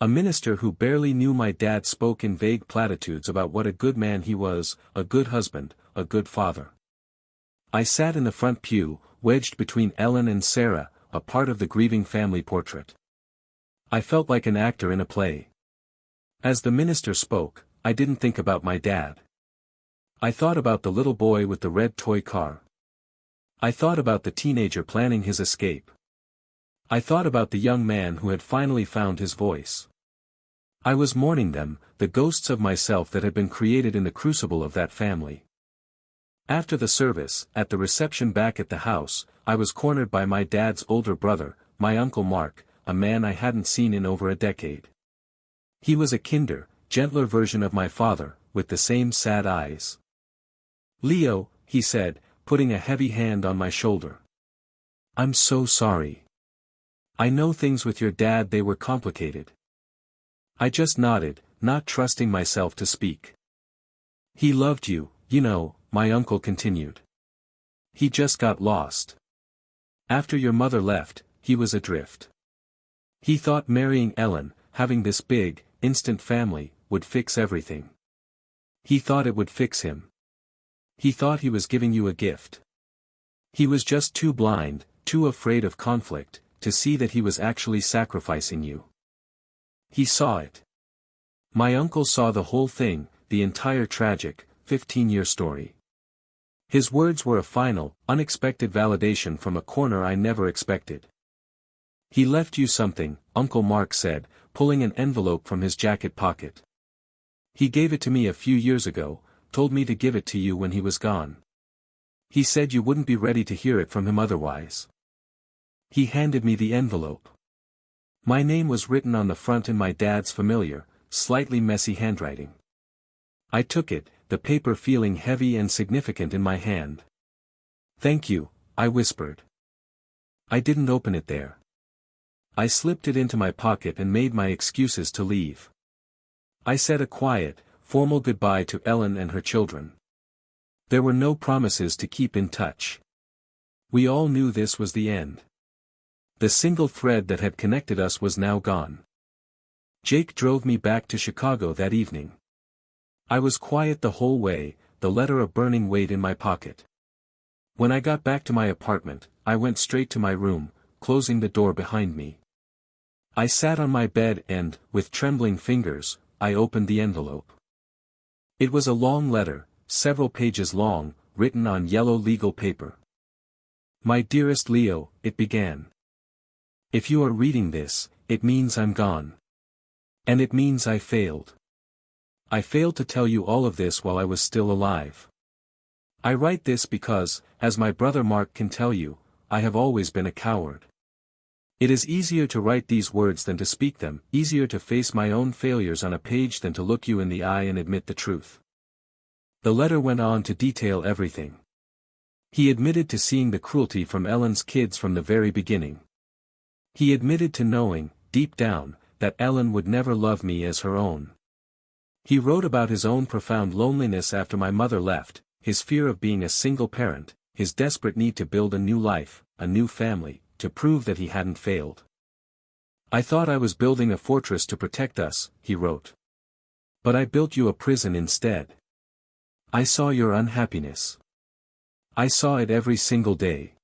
A minister who barely knew my dad spoke in vague platitudes about what a good man he was, a good husband, a good father. I sat in the front pew, wedged between Ellen and Sarah, a part of the grieving family portrait. I felt like an actor in a play. As the minister spoke, I didn't think about my dad. I thought about the little boy with the red toy car. I thought about the teenager planning his escape. I thought about the young man who had finally found his voice. I was mourning them, the ghosts of myself that had been created in the crucible of that family. After the service, at the reception back at the house, I was cornered by my dad's older brother, my Uncle Mark, a man I hadn't seen in over a decade. He was a kinder, gentler version of my father, with the same sad eyes. "Leo," he said, putting a heavy hand on my shoulder. "I'm so sorry. I know things with your dad, they were complicated." I just nodded, not trusting myself to speak. "He loved you, you know," my uncle continued. "He just got lost. After your mother left, he was adrift. He thought marrying Ellen, having this big, instant family, would fix everything. He thought it would fix him. He thought he was giving you a gift. He was just too blind, too afraid of conflict, to see that he was actually sacrificing you. He saw it. My uncle saw the whole thing, the entire tragic, 15-year story. His words were a final, unexpected validation from a corner I never expected. He left you something," Uncle Mark said, pulling an envelope from his jacket pocket. "He gave it to me a few years ago, told me to give it to you when he was gone. He said you wouldn't be ready to hear it from him otherwise." He handed me the envelope. My name was written on the front in my dad's familiar, slightly messy handwriting. I took it, the paper feeling heavy and significant in my hand. "Thank you," I whispered. I didn't open it there. I slipped it into my pocket and made my excuses to leave. I said a quiet, formal goodbye to Ellen and her children. There were no promises to keep in touch. We all knew this was the end. The single thread that had connected us was now gone. Jake drove me back to Chicago that evening. I was quiet the whole way, the letter a burning weight in my pocket. When I got back to my apartment, I went straight to my room, closing the door behind me. I sat on my bed and, with trembling fingers, I opened the envelope. It was a long letter, several pages long, written on yellow legal paper. "My dearest Leo," it began. "If you are reading this, it means I'm gone. And it means I failed. I failed to tell you all of this while I was still alive. I write this because, as my brother Mark can tell you, I have always been a coward. It is easier to write these words than to speak them, easier to face my own failures on a page than to look you in the eye and admit the truth." The letter went on to detail everything. He admitted to seeing the cruelty from Ellen's kids from the very beginning. He admitted to knowing, deep down, that Ellen would never love me as her own. He wrote about his own profound loneliness after my mother left, his fear of being a single parent, his desperate need to build a new life, a new family, to prove that he hadn't failed. "I thought I was building a fortress to protect us," he wrote. "But I built you a prison instead. I saw your unhappiness. I saw it every single day.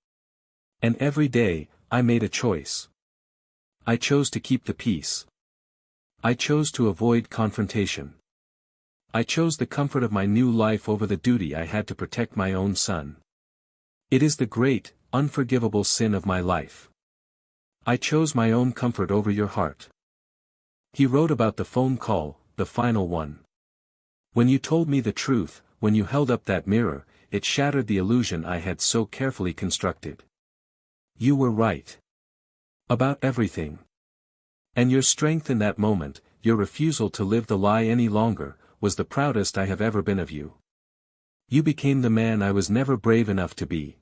And every day, I made a choice. I chose to keep the peace. I chose to avoid confrontation. I chose the comfort of my new life over the duty I had to protect my own son. It is the great, unforgivable sin of my life. I chose my own comfort over your heart." He wrote about the phone call, the final one. "When you told me the truth, when you held up that mirror, it shattered the illusion I had so carefully constructed. You were right. About everything. And your strength in that moment, your refusal to live the lie any longer, was the proudest I have ever been of you. You became the man I was never brave enough to be.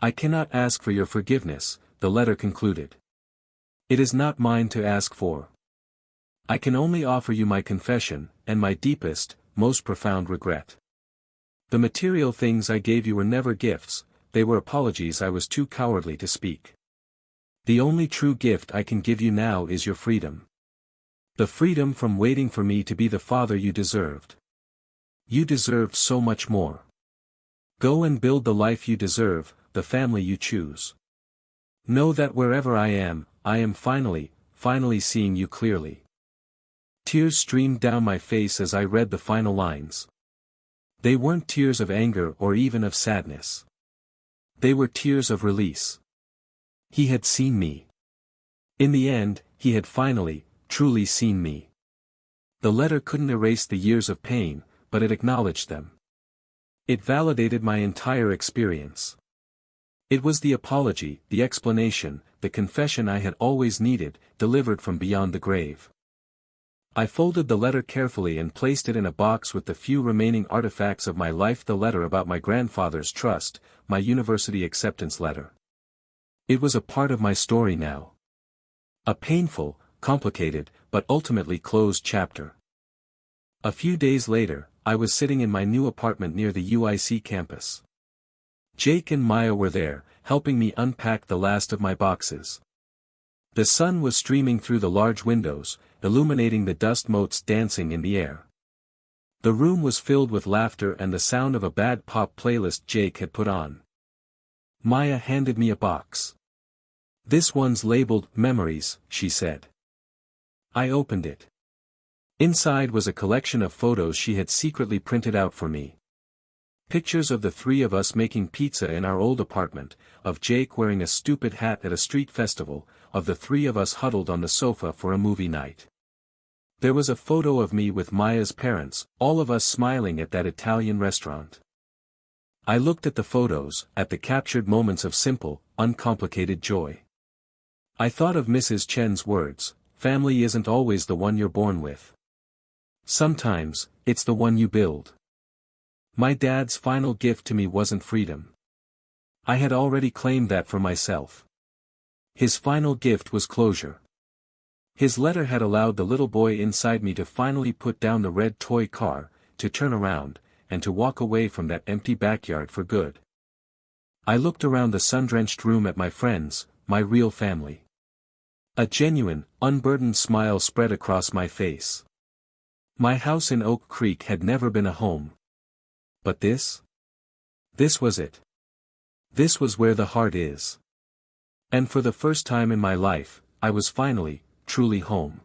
I cannot ask for your forgiveness," the letter concluded. "It is not mine to ask for. I can only offer you my confession, and my deepest, most profound regret. The material things I gave you were never gifts, they were apologies I was too cowardly to speak. The only true gift I can give you now is your freedom. The freedom from waiting for me to be the father you deserved. You deserved so much more. Go and build the life you deserve, the family you choose. Know that wherever I am finally seeing you clearly. Tears streamed down my face as I read the final lines. They weren't tears of anger or even of sadness. They were tears of release. He had seen me. In the end, he had finally, truly seen me. The letter couldn't erase the years of pain, but it acknowledged them. It validated my entire experience. It was the apology, the explanation, the confession I had always needed, delivered from beyond the grave. I folded the letter carefully and placed it in a box with the few remaining artifacts of my life: the letter about my grandfather's trust, my university acceptance letter. It was a part of my story now. A painful, complicated, but ultimately closed chapter. A few days later, I was sitting in my new apartment near the UIC campus. Jake and Maya were there, helping me unpack the last of my boxes. The sun was streaming through the large windows, illuminating the dust motes dancing in the air. The room was filled with laughter and the sound of a bad pop playlist Jake had put on. Maya handed me a box. "This one's labeled Memories," she said. I opened it. Inside was a collection of photos she had secretly printed out for me. Pictures of the three of us making pizza in our old apartment, of Jake wearing a stupid hat at a street festival, of the three of us huddled on the sofa for a movie night. There was a photo of me with Maya's parents, all of us smiling at that Italian restaurant. I looked at the photos, at the captured moments of simple, uncomplicated joy. I thought of Mrs. Chen's words: family isn't always the one you're born with. Sometimes, it's the one you build. My dad's final gift to me wasn't freedom. I had already claimed that for myself. His final gift was closure. His letter had allowed the little boy inside me to finally put down the red toy car, to turn around, and to walk away from that empty backyard for good. I looked around the sun-drenched room at my friends, my real family. A genuine, unburdened smile spread across my face. My house in Oak Creek had never been a home. But this? This was it. This was where the heart is. And for the first time in my life, I was finally, truly home.